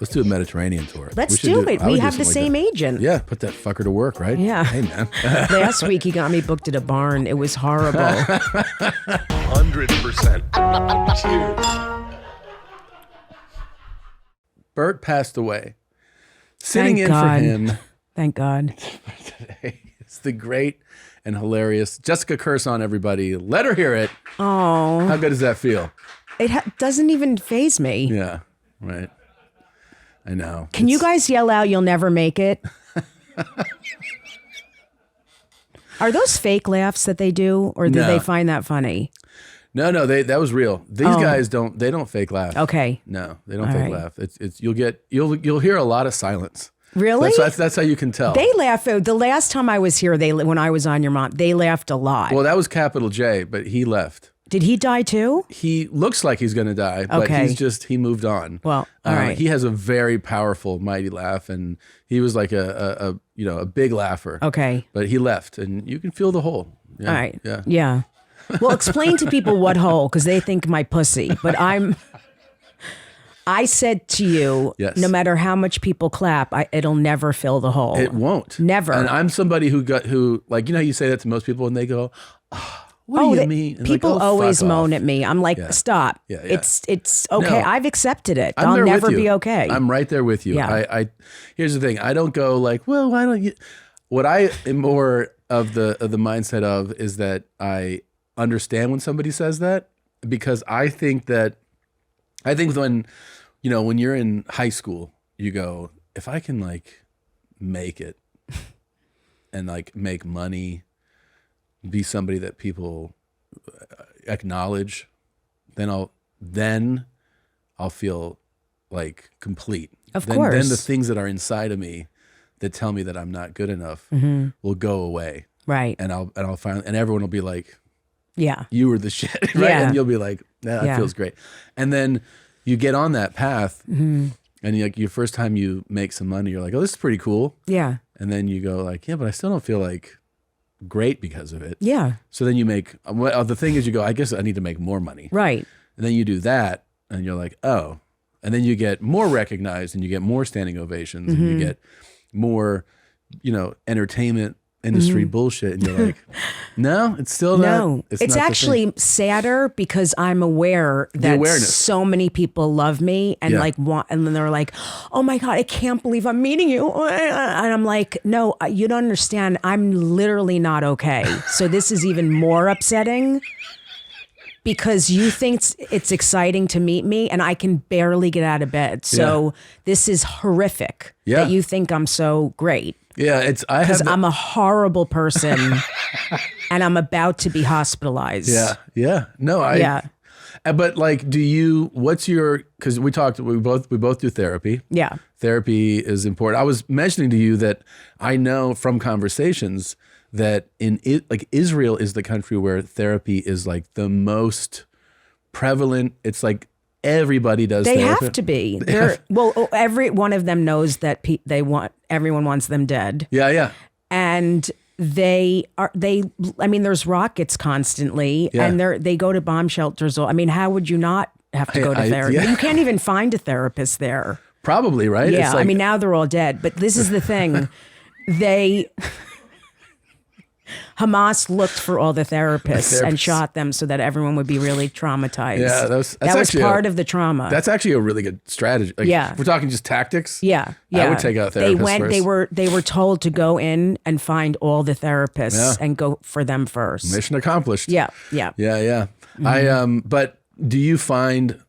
Let's do a Mediterranean tour. Let's do it. We have the same agent. Yeah, put that fucker to work, right? Yeah. Hey, man. Last week he got me booked at a barn. It was horrible. 100%. Cheers. Bert passed away. Sitting in for him. Thank God. Today is the great and hilarious Jessica Kirson, everybody. Let her hear it. Oh. How good does that feel? It doesn't even faze me. Yeah, right. I know. Can you guys yell out, "You'll never make it"? Are those fake laughs that they do, or do they find that funny? No, that was real. These guys don't fake laugh. Okay. No, they don't fake laugh. It's you'll hear a lot of silence. Really? That's how you can tell. They laugh. The last time I was here, when I was on your mom, they laughed a lot. Well, that was Capital J, but he left. Did he die too? He looks like he's going to die, but he moved on. Well, all right. He has a very powerful, mighty laugh, and he was like a big laugher. Okay. But he left, and you can feel the hole. Yeah, all right. Yeah. Well, explain to people what hole, because they think my pussy. But I said to you, no matter how much people clap, it'll never fill the hole. It won't. Never. And I'm somebody who like, you say that to most people, and they go, what do you mean? And people like, always moan at me. I'm like, stop. Yeah. It's okay. No, I've accepted it. I'll never be okay. I'm right there with you. Yeah. Here's the thing. I don't go like, well, why don't you? What I am more of the mindset of is that I understand when somebody says that, because I think when you're in high school, you go, if I can like make it and like make money, be somebody that people acknowledge, then I'll feel like complete. Of course. Then the things that are inside of me that tell me that I'm not good enough will go away. Right. And I'll finally, and everyone will be like, yeah, you were the shit, right? Yeah. And you'll be like, that feels great. And then you get on that path, and your first time you make some money, you're like, oh, this is pretty cool. Yeah. And then you go like, yeah, but I still don't feel like great because of it. Yeah. So then you make, the thing is you go, I guess I need to make more money. Right. And then you do that, and you're like, oh. And then you get more recognized, and you get more standing ovations, and you get more, entertainment industry bullshit, and you're like, no, it's still no. It's actually sadder, because I'm aware that so many people love me and and then they're like, oh my God, I can't believe I'm meeting you, and I'm like, no, you don't understand. I'm literally not okay. So this is even more upsetting, because you think it's exciting to meet me, and I can barely get out of bed. So this is horrific that you think I'm so great. Yeah, because I'm a horrible person, and I'm about to be hospitalized. Yeah. No, But like, because we both do therapy. Yeah. Therapy is important. I was mentioning to you that I know from conversations that Israel is the country where therapy is like the most prevalent. It's like everybody does therapy. They have to be. Every one of them knows that everyone wants them dead. Yeah. And there's rockets constantly, and they go to bomb shelters. How would you not have to go to therapy? You can't even find a therapist there. Probably, right? Yeah. It's now they're all dead, but this is the thing. Hamas looked for all the therapists and shot them so that everyone would be really traumatized. Yeah, that was part of the trauma. That's actually a really good strategy. If we're talking just tactics. Yeah. I would take out therapists first. They were told to go in and find all the therapists and go for them first. Mission accomplished. Yeah. But do you find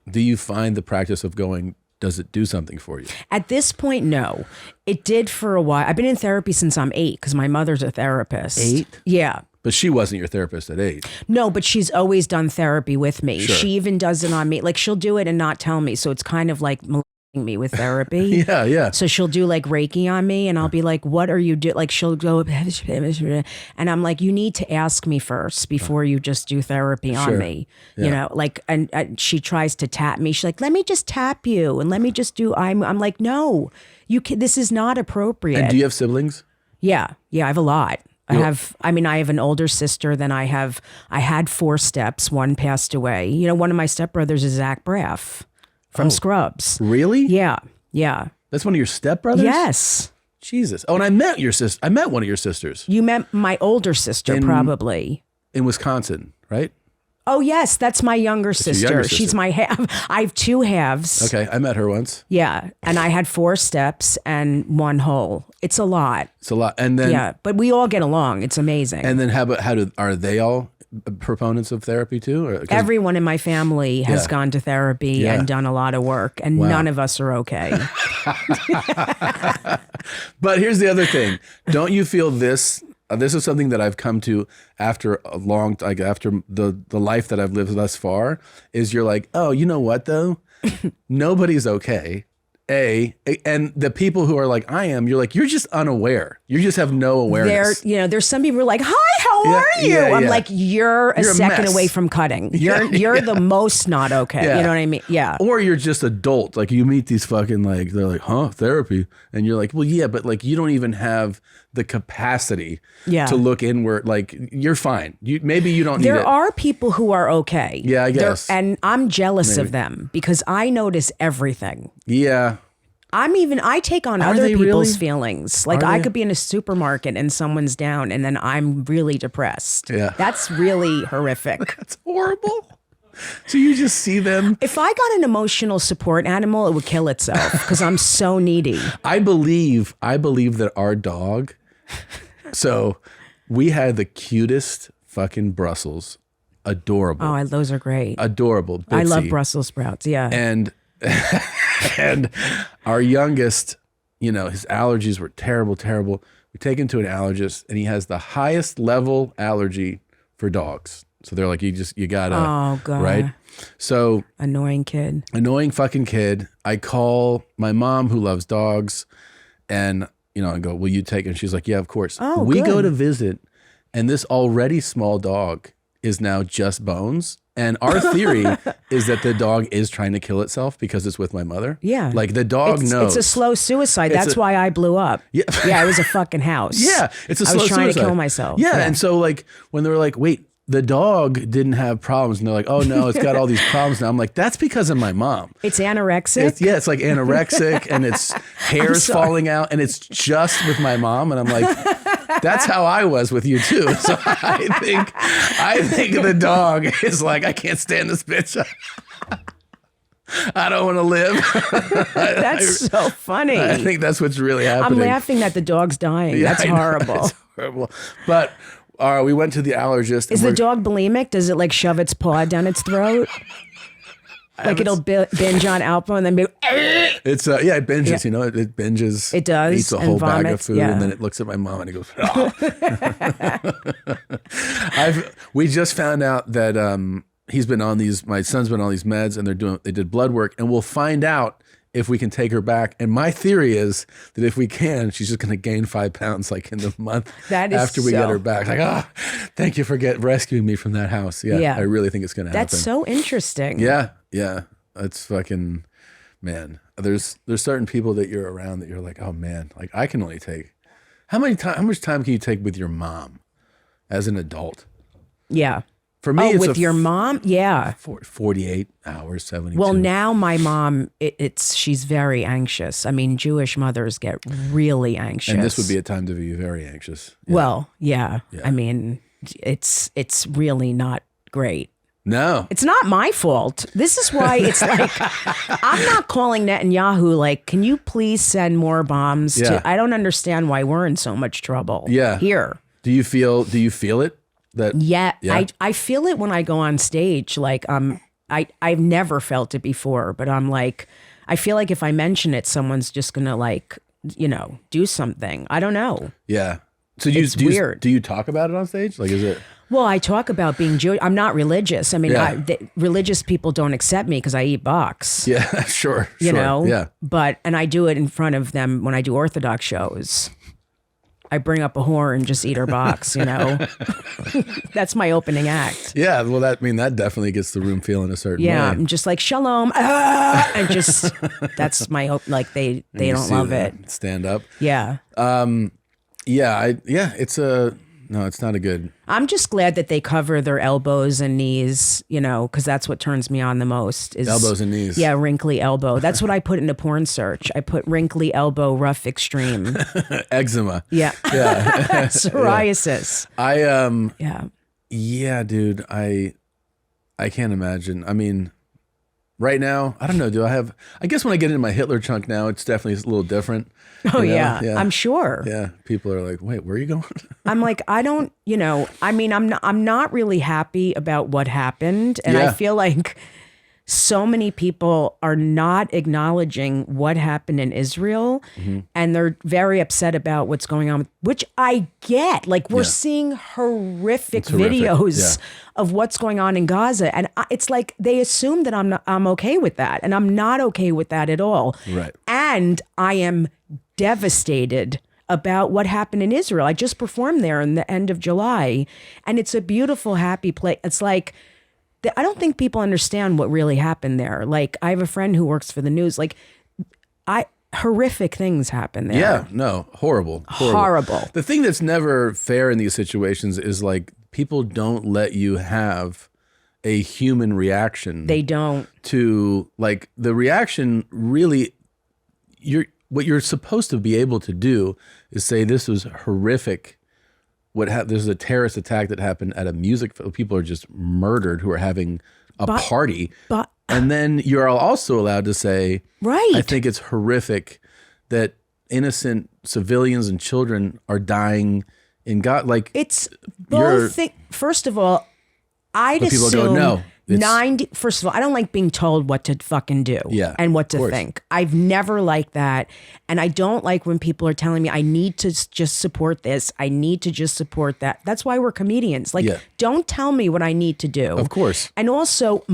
the practice of going, does it do something for you? At this point, no. It did for a while. I've been in therapy since I'm 8, because my mother's a therapist. 8? Yeah. But she wasn't your therapist at 8. No, but she's always done therapy with me. Sure. She even does it on me. Like, she'll do it and not tell me. So it's kind of like me with therapy. Yeah. So she'll do like Reiki on me, and I'll be like, what are you doing? Like, she'll go, and I'm like, you need to ask me first before you just do therapy on me. Yeah. And she tries to tap me. She's like, let me just tap you, and let me just do, I'm like, no, this is not appropriate. And do you have siblings? Yeah, I have a lot. I have an older sister. Then I had 4 steps. One passed away. One of my stepbrothers is Zach Braff. from Scrubs. Really? Yeah. Yeah. That's one of your stepbrothers? Yes. Jesus. Oh, and I met your sister. I met one of your sisters. You met my older sister, probably. In Wisconsin, right? Oh, yes. That's my younger sister. She's my half. I have 2 halves. Okay. I met her once. Yeah. And I had 4 steps and 1 whole. It's a lot. It's a lot. And then, yeah. But we all get along. It's amazing. And then are they all proponents of therapy too? Everyone in my family has gone to therapy and done a lot of work, and none of us are okay. But here's the other thing. Don't you feel this? This is something that I've come to after after the life that I've lived thus far, is you're like, oh, you know what though? Nobody's okay. And the people who are like I am, you're like, you're just unaware. You just have no awareness. There's some people who are like, hi, how are you? I'm like, you're a second away from cutting. You're the most not okay. Yeah. You know what I mean? Yeah. Or you're just adult. Like you meet these fucking they're like, huh, therapy. And you're like, well, yeah, but like you don't even have the capacity to look inward. Like you're fine. Maybe you don't need it. There are people who are okay. Yeah, I guess. And I'm jealous of them because I notice everything. Yeah. I take on other people's feelings. Like I could be in a supermarket and someone's down and then I'm really depressed. Yeah. That's really horrific. That's horrible. So you just see them. If I got an emotional support animal, it would kill itself because I'm so needy. I believe that our dog, so we had the cutest fucking Brussels. Adorable. Oh, those are great. Adorable. Bitsy. I love Brussels sprouts. Yeah. And our youngest, his allergies were terrible. We take him to an allergist and he has the highest level allergy for dogs. So they're like, you gotta, oh God. Right? So annoying fucking kid. I call my mom who loves dogs and, I go, will you take it? And she's like, yeah, of course. Oh, we good. go to visit and this already small dog is now just bones. And our theory is that the dog is trying to kill itself because it's with my mother. Yeah. Like the dog knows. It's a slow suicide. That's why I blew up. Yeah. Yeah, it was a fucking house. Yeah. It's a slow suicide. I was trying to kill myself. Yeah. And so like when they were like, wait, the dog didn't have problems. And they're like, oh no, it's got all these problems now. I'm like, that's because of my mom. It's anorexic? It's like anorexic and its hair's falling out and it's just with my mom. And I'm like, that's how I was with you too. So I think the dog is like, I can't stand this bitch. I don't want to live. That's so funny. I think that's what's really happening. I'm laughing that the dog's dying. Yeah, that's horrible. It's horrible. But we went to the allergist. Is the dog bulimic? Does it like shove its paw down its throat? Like it'll binge on Alpo and then be. It's it binges. Yeah. It binges. It does. Eats a whole bag of food yeah. and then it looks at my mom and it goes. Oh. We just found out that he's been on these. My son's been on these meds and they did blood work and we'll find out if we can take her back. And my theory is that if we can, she's just going to gain 5 pounds like in the month after we get her back. Like, thank you for rescuing me from that house. Yeah. I really think it's going to happen. That's so interesting. Yeah. Yeah. That's fucking, man. There's certain people that you're around that you're like, oh man, like I can only take, how much time can you take with your mom as an adult? Yeah. For me, it's with your mom? Yeah. 48 hours, 72. Well, now my mom, she's very anxious. I mean, Jewish mothers get really anxious. And this would be a time to be very anxious. Yeah. Well, yeah. I mean, it's really not great. No. It's not my fault. This is why it's like, I'm not calling Netanyahu like, can you please send more bombs to, I don't understand why we're in so much trouble here. Do you feel it? I feel it when I go on stage. Like I've never felt it before, but I'm like, I feel like if I mention it, someone's just gonna like, do something. I don't know. Yeah. So it's weird. Do you talk about it on stage? Like, is it? Well, I talk about being Jewish. I'm not religious. I mean, religious people don't accept me because I eat box. Yeah, sure. You know? Yeah. And I do it in front of them when I do Orthodox shows. I bring up a whore and just eat her box, That's my opening act. Yeah, well, that definitely gets the room feeling a certain way. Yeah, I'm just like, shalom. And just, that's my, like, they don't love it. Stand up. Yeah. It's No, it's not a good. I'm just glad that they cover their elbows and knees, because that's what turns me on the most. Is Elbows and knees. Yeah, wrinkly elbow. That's what I put in a porn search. I put wrinkly elbow, rough extreme. Eczema. Yeah. Yeah. Psoriasis. Yeah, dude. I can't imagine. I mean, right now, I don't know. I guess when I get into my Hitler chunk now, it's definitely a little different. Oh, yeah. I'm sure. Yeah. People are like, wait, where are you going? I'm like, I don't, I'm not really happy about what happened. And I feel like so many people are not acknowledging what happened in Israel. And they're very upset about what's going on, which I get. Like, we're seeing horrific videos of what's going on in Gaza. And it's like they assume that I'm okay with that. And I'm not okay with that at all. Right. And I am devastated about what happened in Israel. I just performed there in the end of July, and it's a beautiful, happy place. It's like, I don't think people understand what really happened there. Like, I have a friend who works for the news. Like, horrific things happen there. Yeah, no, horrible. The thing that's never fair in these situations is like people don't let you have a human reaction. They don't. To like the reaction really, what you're supposed to be able to do is say this was horrific. There's a terrorist attack that happened at a music festival. People are just murdered who are having a party. And then you're also allowed to say, right, I think it's horrific that innocent civilians and children are dying in God. Like, it's both things. First of all, I'd assume people go, no. First of all, I don't like being told what to fucking do and what to think. I've never liked that. And I don't like when people are telling me I need to just support this. I need to just support that. That's why we're comedians. Like, don't tell me what I need to do. Of course. And also,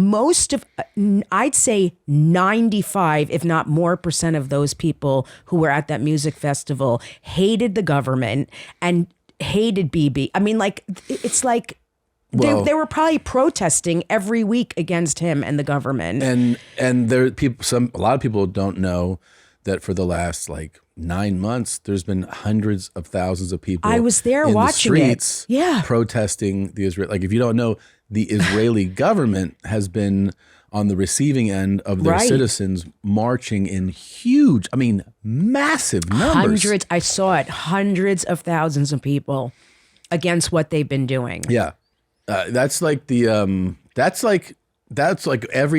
I'd say 95, if not more % of those people who were at that music festival hated the government and hated BB. I mean, like, it's like, they were probably protesting every week against him and the government. And there a lot of people don't know that for the last like 9 months, there's been hundreds of thousands of people. I was there watching the streets protesting the Israel. Like, if you don't know, the Israeli government has been on the receiving end of their citizens marching in huge, I mean, massive numbers. I saw it, hundreds of thousands of people against what they've been doing. Yeah. That's like every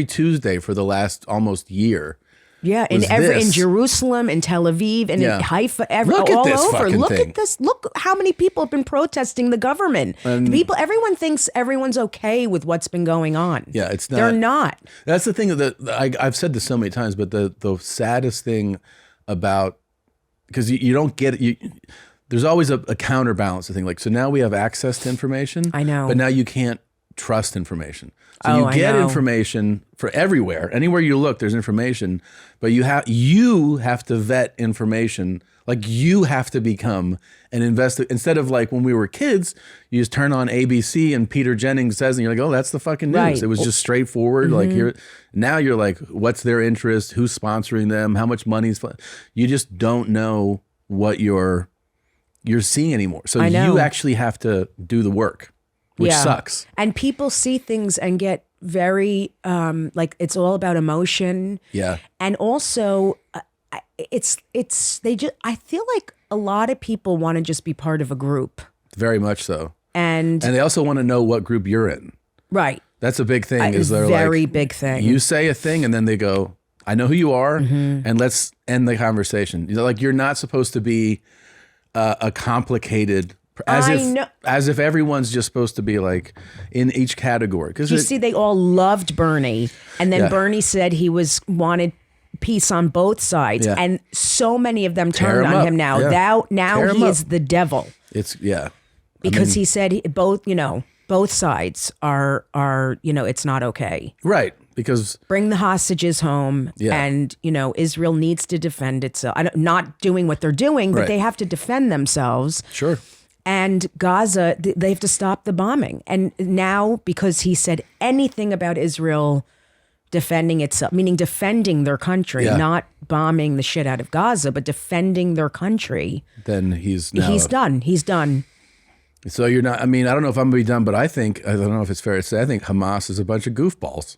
Tuesday for the last almost year. Yeah, in Jerusalem, in Tel Aviv, and in Haifa, all over. Look at this. Look how many people have been protesting the government. Everyone thinks everyone's okay with what's been going on. Yeah, it's not. They're not. That's the thing that I've said this so many times, but the saddest thing about, because you don't get it. There's always a counterbalance to things. Like, so now we have access to information. I know. But now you can't trust information. So you get information for everywhere. Anywhere you look, there's information. But you have to vet information. Like, you have to become an investigator. Instead of like when we were kids, you just turn on ABC and Peter Jennings says, and you're like, oh, that's the fucking news. Right. It was just straightforward. Like, now you're like, what's their interest? Who's sponsoring them? How much money's? You just don't know what you're seeing anymore. So you actually have to do the work, which sucks. And people see things and get very, like, it's all about emotion. Yeah. And also I feel like a lot of people want to just be part of a group. Very much so. And they also want to know what group you're in. Right. That's a big thing. Very big thing. You say a thing and then they go, I know who you are, and let's end the conversation. Like, you're not supposed to be a complicated, as if everyone's just supposed to be like in each category. Because see, they all loved Bernie, and then Bernie said he wanted peace on both sides, and so many of them turned on him now. Now he is the devil. It's because he said both sides are it's not okay. Right. Because bring the hostages home, and Israel needs to defend itself. Not doing what they're doing, but they have to defend themselves. Sure. And Gaza, they have to stop the bombing. And now, because he said anything about Israel defending itself, meaning defending their country, not bombing the shit out of Gaza, but defending their country, then he's done. He's done. So you're not, I mean, I don't know if I'm going to be done, but I don't know if it's fair to say, I think Hamas is a bunch of goofballs.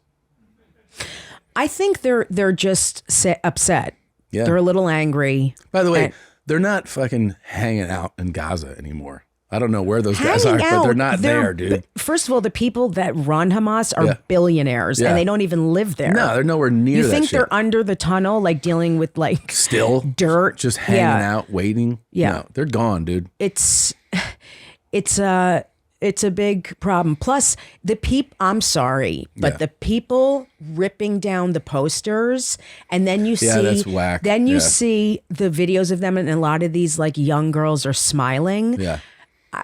I think they're just upset. Yeah. They're a little angry. By the way, they're not fucking hanging out in Gaza anymore. I don't know where those guys are, but they're not there, dude. First of all, the people that run Hamas are billionaires, and they don't even live there. No, they're nowhere near that shit. You think they're under the tunnel, like dealing with like still dirt, just hanging out, waiting? Yeah, no, they're gone, dude. It's a big problem. Plus, I'm sorry, but the people ripping down the posters, and then you see, that's whack. Then you see the videos of them, and a lot of these like young girls are smiling. Yeah.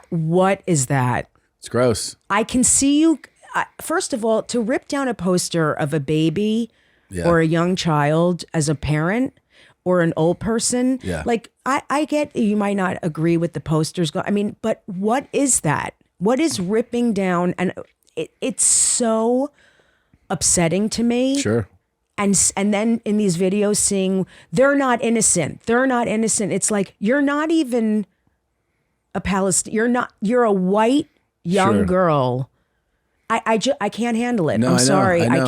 What is that? It's gross. I can see you. First of all, to rip down a poster of a baby or a young child as a parent or an old person, like I get you might not agree with the posters. But what is that? What is ripping down? And it's so upsetting to me. Sure. And then in these videos seeing they're not innocent. They're not innocent. It's like you're not even a Palestinian. You're a white young girl. I can't handle it. No, I'm sorry. I know.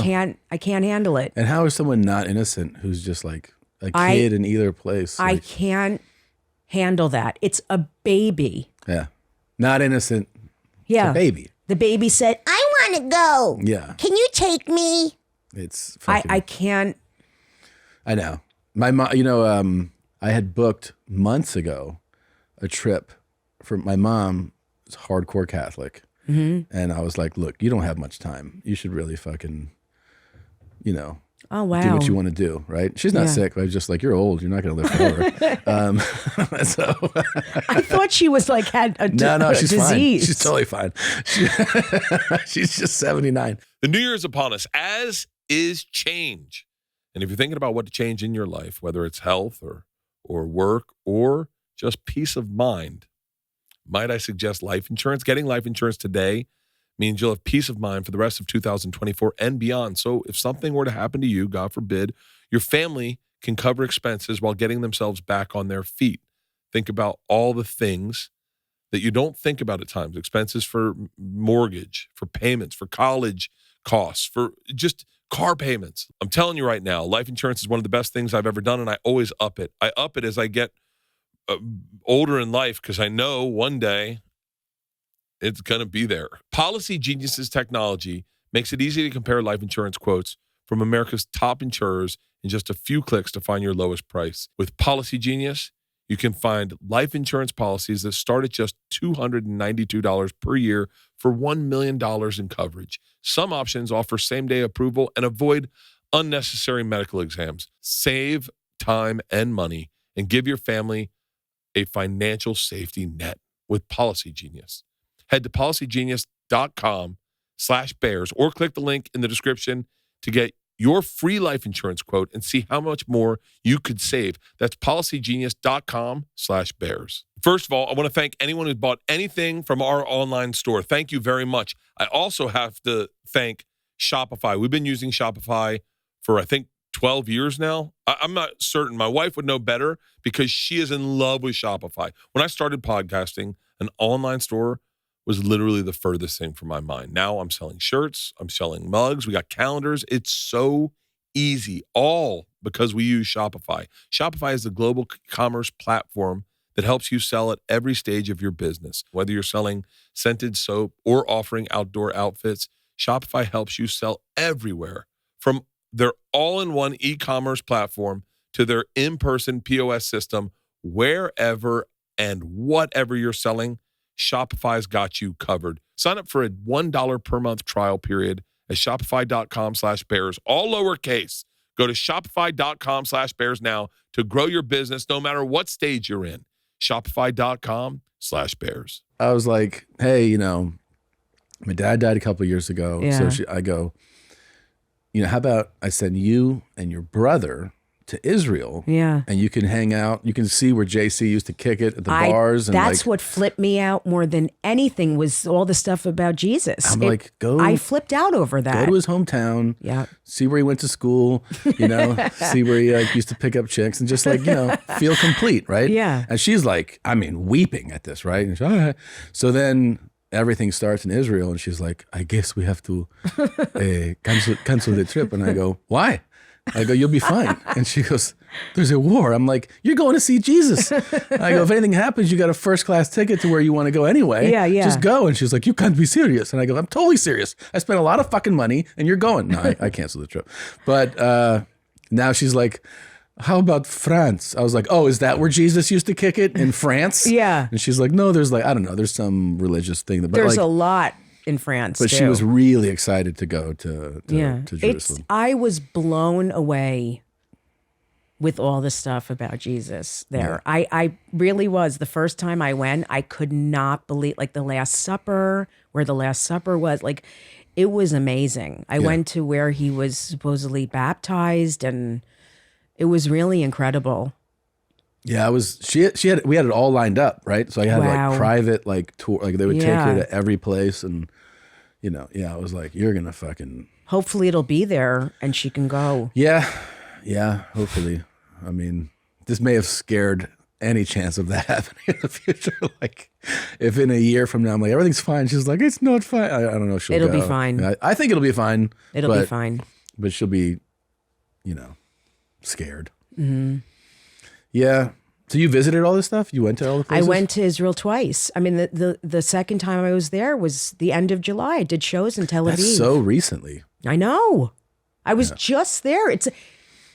I can't handle it. And how is someone not innocent who's just like a kid in either place? I can't handle that. It's a baby. Yeah. Not innocent. Yeah. It's a baby. The baby said, I want to go. Yeah. Can you take me? It's fucking, I can't. I know. My mom, I had booked months ago a trip for my mom is hardcore Catholic. Mm-hmm. And I was like, look, you don't have much time. You should really fucking, oh, wow. do what you want to do, right? She's not sick. But I was just like, you're old. You're not going to live forever. So I thought she was like had a no, she's disease. Fine. She's totally fine. She's just 79. The new year is upon us, as is change. And if you're thinking about what to change in your life, whether it's health or work or just peace of mind, might I suggest life insurance? Getting life insurance today means you'll have peace of mind for the rest of 2024 and beyond. So if something were to happen to you, God forbid, your family can cover expenses while getting themselves back on their feet. Think about all the things that you don't think about at times. Expenses for mortgage, for payments, for college costs, for just car payments. I'm telling you right now, life insurance is one of the best things I've ever done, and I always up it. I up it as I get older in life because I know one day it's going to be there. Policy Genius's technology makes it easy to compare life insurance quotes from America's top insurers in just a few clicks to find your lowest price. With Policy Genius, you can find life insurance policies that start at just $292 per year for $1 million in coverage. Some options offer same-day approval and avoid unnecessary medical exams. Save time and money and give your family a financial safety net with Policy Genius. Head to policygenius.com/bears or click the link in the description to get your free life insurance quote and see how much more you could save. That's policygenius.com/bears. First of all, I want to thank anyone who's bought anything from our online store. Thank you very much. I also have to thank Shopify. We've been using Shopify for, I think, 12 years now. I'm not certain. My wife would know better because she is in love with Shopify. When I started podcasting, an online store was literally the furthest thing from my mind. Now I'm selling shirts. I'm selling mugs. We got calendars. It's so easy, all because we use Shopify. Shopify is the global commerce platform that helps you sell at every stage of your business. Whether you're selling scented soap or offering outdoor outfits, Shopify helps you sell everywhere. From their all-in-one e-commerce platform to their in-person POS system, wherever and whatever you're selling, Shopify's got you covered. Sign up for a $1 per month trial period at shopify.com/bears, all lowercase. Go to shopify.com/bears now to grow your business no matter what stage you're in. Shopify.com/bears. I was like, hey, my dad died a couple of years ago. Yeah. So I go, how about I send you and your brother to Israel. Yeah. And you can hang out. You can see where JC used to kick it at the bars. And that's what flipped me out more than anything was all the stuff about Jesus. I'm like, I flipped out over that. Go to his hometown. Yeah. See where he went to school, see where he like used to pick up chicks and just like, feel complete, right? Yeah. And she's like, weeping at this, right? And she's, all right. So then everything starts in Israel and she's like, I guess we have to cancel the trip. And I go, why? I go, you'll be fine. And she goes, there's a war. I'm like, you're going to see Jesus. I go, if anything happens, you got a first class ticket to where you want to go anyway. Yeah. Just go. And she's like, you can't be serious. And I go, I'm totally serious. I spent a lot of fucking money and you're going. No, I canceled the trip. But now she's like, how about France? I was like, oh, is that where Jesus used to kick it in France? Yeah. And she's like, no, there's like, I don't know, there's some religious thing. But there's a lot in France, but too. she was really excited to go to Jerusalem. I was blown away with all the stuff about Jesus there. Yeah. I really was. The first time I went, I could not believe, like the Last Supper, where the Last Supper was, like it was amazing. I went to where he was supposedly baptized, and it was really incredible. Yeah, we had it all lined up, right? So I had like private like tour, like they would take her to every place, and I was like, you're gonna fucking. Hopefully it'll be there and she can go. Yeah, hopefully. I mean, this may have scared any chance of that happening in the future. Like, if in a year from now I'm like, everything's fine, she's like, it's not fine. I don't know. It'll be fine. I think it'll be fine. It'll be fine. But she'll be, scared. Mm-hmm. Yeah. So you visited all this stuff? You went to all the places? I went to Israel twice. I mean, the second time I was there was the end of July. I did shows in Tel Aviv. That's so recently. I know. I was just there. It's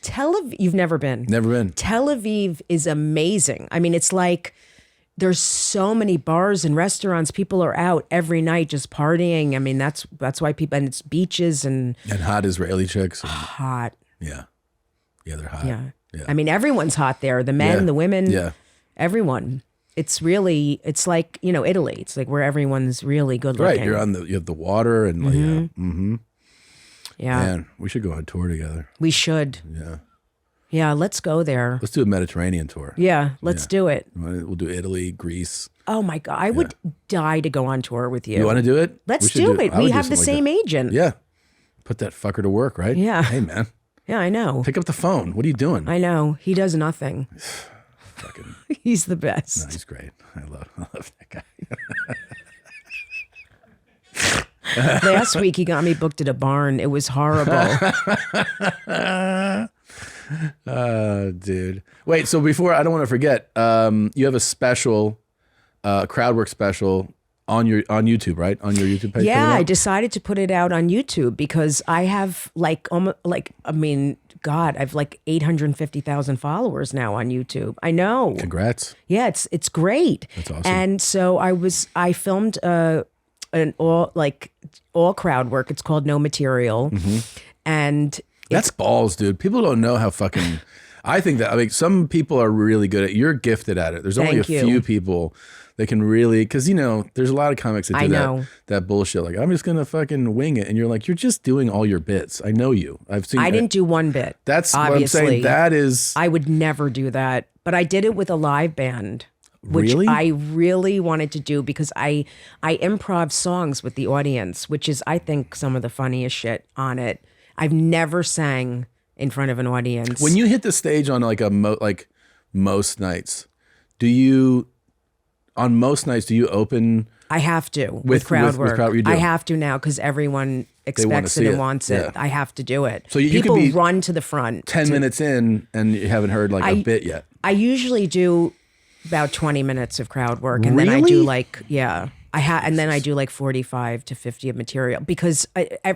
Tel Aviv. You've never been? Never been. Tel Aviv is amazing. I mean, it's like there's so many bars and restaurants. People are out every night just partying. I mean, that's why people, and it's beaches and hot Israeli chicks. Hot. Yeah, they're hot. Yeah. I mean, everyone's hot there. The men, the women, everyone. It's like, Italy. It's like where everyone's really good looking. Right. You have the water and like, yeah. Man, we should go on tour together. We should. Yeah. Yeah, let's go there. Let's do a Mediterranean tour. Yeah, let's do it. We'll do Italy, Greece. Oh my God. I would die to go on tour with you. You want to do it? Let's do it. We have the same agent. Yeah. Put that fucker to work, right? Yeah. Hey, man. Yeah, I know. Pick up the phone. What are you doing? I know. He does nothing. Fucking. He's the best. No, he's great. I love that guy. Last week he got me booked at a barn. It was horrible. Dude. Wait, so before, I don't want to forget, you have a special, crowd work special on YouTube, right? On your YouTube page? Yeah, I decided to put it out on YouTube because I have I've like 850,000 followers now on YouTube. I know. Congrats. Yeah, it's great. That's awesome. And so I filmed an all crowd work. It's called No Material. Mm-hmm. And that's balls, dude. People don't know how fucking, I think that, some people are really good at it. You're gifted at it. There's only a few people that can really, because there's a lot of comics that do that bullshit. Like, I'm just gonna fucking wing it, and you're like, you're just doing all your bits. I know you. I've seen. I didn't do one bit. That's obviously. What I'm saying. That is. I would never do that, but I did it with a live band, which really? I really wanted to do because I improv songs with the audience, which is I think some of the funniest shit on it. I've never sang in front of an audience. When you hit the stage on most nights, do you? On most nights, do you open? I have to with crowd work. You do. I have to now because everyone expects it and wants it. I have to do it. So people could be run to the front. 10 minutes in, and you haven't heard a bit yet. I usually do about 20 minutes of crowd work, and then I do and then I do 45 to 50 of material because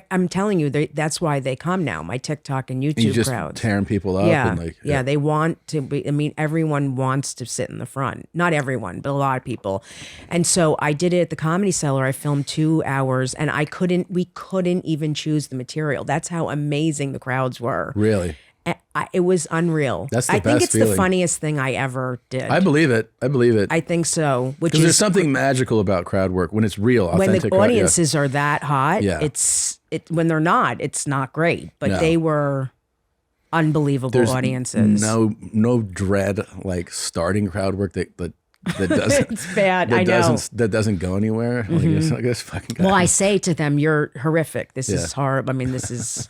I'm telling you that's why they come now. My TikTok and YouTube you just crowds tearing people up. Yeah, and they want to be. I mean, everyone wants to sit in the front. Not everyone, but a lot of people. And so I did it at the Comedy Cellar. I filmed 2 hours, and we couldn't even choose the material. That's how amazing the crowds were. Really. It was unreal. That's the I think best it's feeling. the funniest thing I ever did. I believe it. I think so. Because there's something magical about crowd work when it's real, authentic. When the audiences are that hot, when they're not, it's not great. But they were unbelievable audiences. No dread like starting crowd work that doesn't. It's bad. I know. That doesn't go anywhere. Like, it's like this fucking guy. Well, I say to them, "You're horrific. This is horrible. I mean, this is."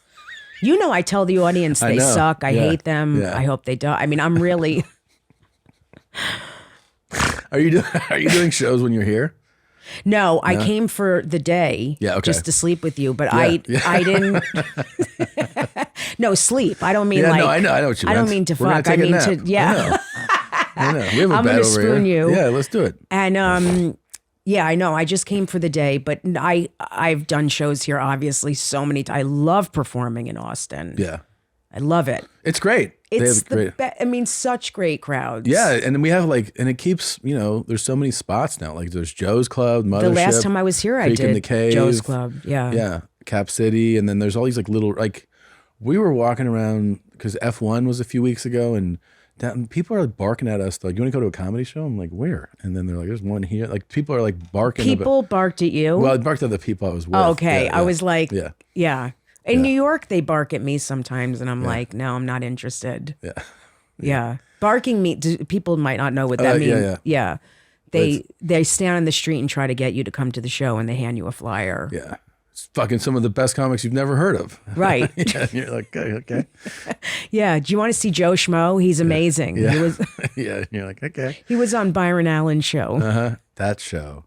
You know, I tell the audience they suck. I hate them. I hope they don't. I mean, I'm really. Are you doing shows when you're here? No, I came for the day just to sleep with you, but I didn't. No, sleep. I don't mean like. No, I know what you meant. I don't mean to fuck. I mean to, I know. We have a I'm bed gonna over spoon here. you. Yeah, let's do it. And yeah, I know. I just came for the day, but I've done shows here obviously so many times. I love performing in Austin. Yeah. I love it. It's great. It's the best. I mean, such great crowds. Yeah, and we have like, and it keeps, there's so many spots now. Like there's Joe's Club, Mothership. The last time I was here, I Creek in did the Cave, Joe's Club. Yeah. Yeah, Cap City, and then there's all these like little, like we were walking around because F1 was a few weeks ago, and people are like barking at us like, "You want to go to a comedy show?" I'm like, "Where?" And then they're like, "There's one here." Like people are like barking. People barked at you. Well, I barked at the people I was with. Oh, okay, Yeah, I was like, yeah. In New York, they bark at me sometimes, and I'm like, no, I'm not interested. Yeah. Barking people might not know what that means. Yeah. They stand on the street and try to get you to come to the show, and they hand you a flyer. Yeah. It's fucking some of the best comics you've never heard of. Right. And you're like, okay. Yeah. Do you want to see Joe Schmo? He's amazing. Yeah. He was, yeah. You're like, okay. He was on Byron Allen's show. That show.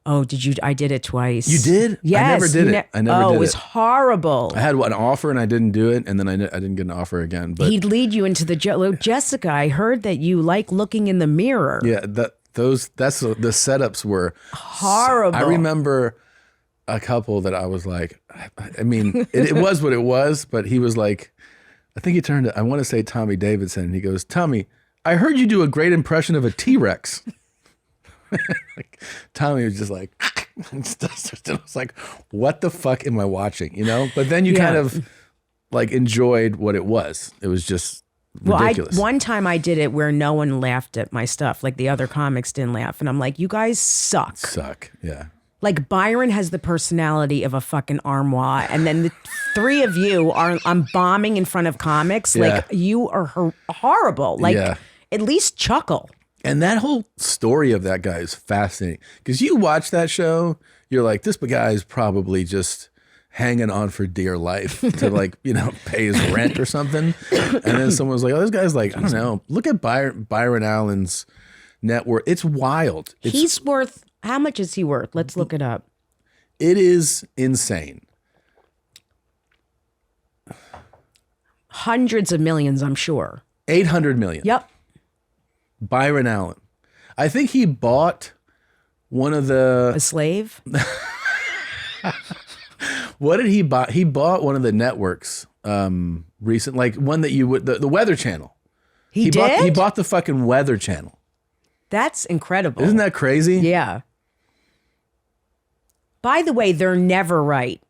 Oh, did you? I did it twice. You did? Yes. I never did it. I never did it. Oh, it was horrible. I had an offer and I didn't do it, and then I didn't get an offer again. But he'd lead you into the Jessica, I heard that you like looking in the mirror. Yeah, the setups were horrible. I remember a couple that I was like, I mean, it was what it was, but he was like, I think he turned to, I want to say Tommy Davidson, and he goes, "Tommy, I heard you do a great impression of a T-Rex." Like, Tommy was just like, I was like, what the fuck am I watching? But then you kind of like enjoyed what it was. It was just ridiculous. One time I did it where no one laughed at my stuff. Like the other comics didn't laugh. And I'm like, you guys suck. Yeah. Like Byron has the personality of a fucking armoire. And then the three of you I'm bombing in front of comics. Yeah. Like you are horrible. Like at least chuckle. And that whole story of that guy is fascinating because you watch that show, you're like, this guy is probably just hanging on for dear life to like, pay his rent or something. And then someone was like, oh, this guy's like, I don't know, look at Byron Allen's net worth. It's wild. He's worth, how much is he worth? Let's look it up. It is insane. Hundreds of millions, I'm sure. 800 million. Yep. Byron Allen. I think he bought one of the... A slave? What did he buy? He bought one of the networks recent, like one that you would, the Weather Channel. He bought the fucking Weather Channel. That's incredible. Isn't that crazy? Yeah. By the way, they're never right.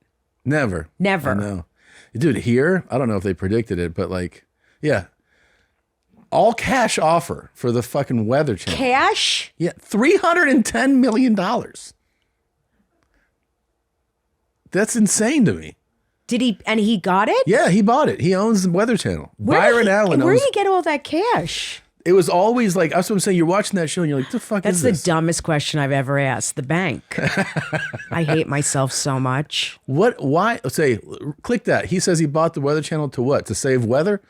Never. I know. Dude, here, I don't know if they predicted it, but like, yeah. All cash offer for the fucking Weather Channel. Cash? Yeah, $310 million. That's insane to me. Did he got it? Yeah, he bought it. He owns the Weather Channel. Byron Allen owns. Where did he get all that cash? It was always like, that's what I'm saying. You're watching that show and you're like, the fuck is this? That's the dumbest question I've ever asked. The bank. I hate myself so much. What? Why? Say, click that. He says he bought the Weather Channel to what? To save weather?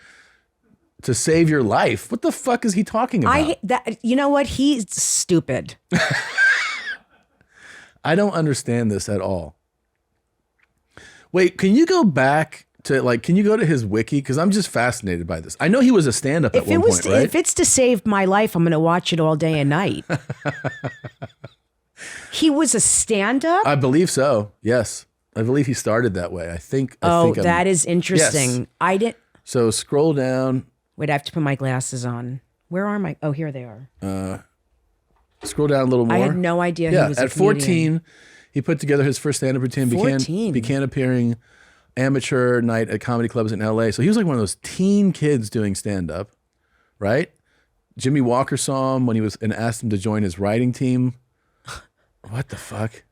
To save your life? What the fuck is he talking about? You know what? He's stupid. I don't understand this at all. Wait, can you go back to can you go to his wiki? Because I'm just fascinated by this. I know he was a stand-up at one point, right? If it's to save my life, I'm going to watch it all day and night. He was a stand-up? I believe so. Yes. I believe he started that way. I think that is interesting. Yes. I didn't. So scroll down. Wait, I have to put my glasses on. Where are my? Oh, here they are. Scroll down a little more. I had no idea he was a at comedian. 14, he put together his first stand-up routine. Began appearing amateur night at comedy clubs in LA. So he was like one of those teen kids doing stand-up, right? Jimmy Walker saw him when he was and asked him to join his writing team. What the fuck?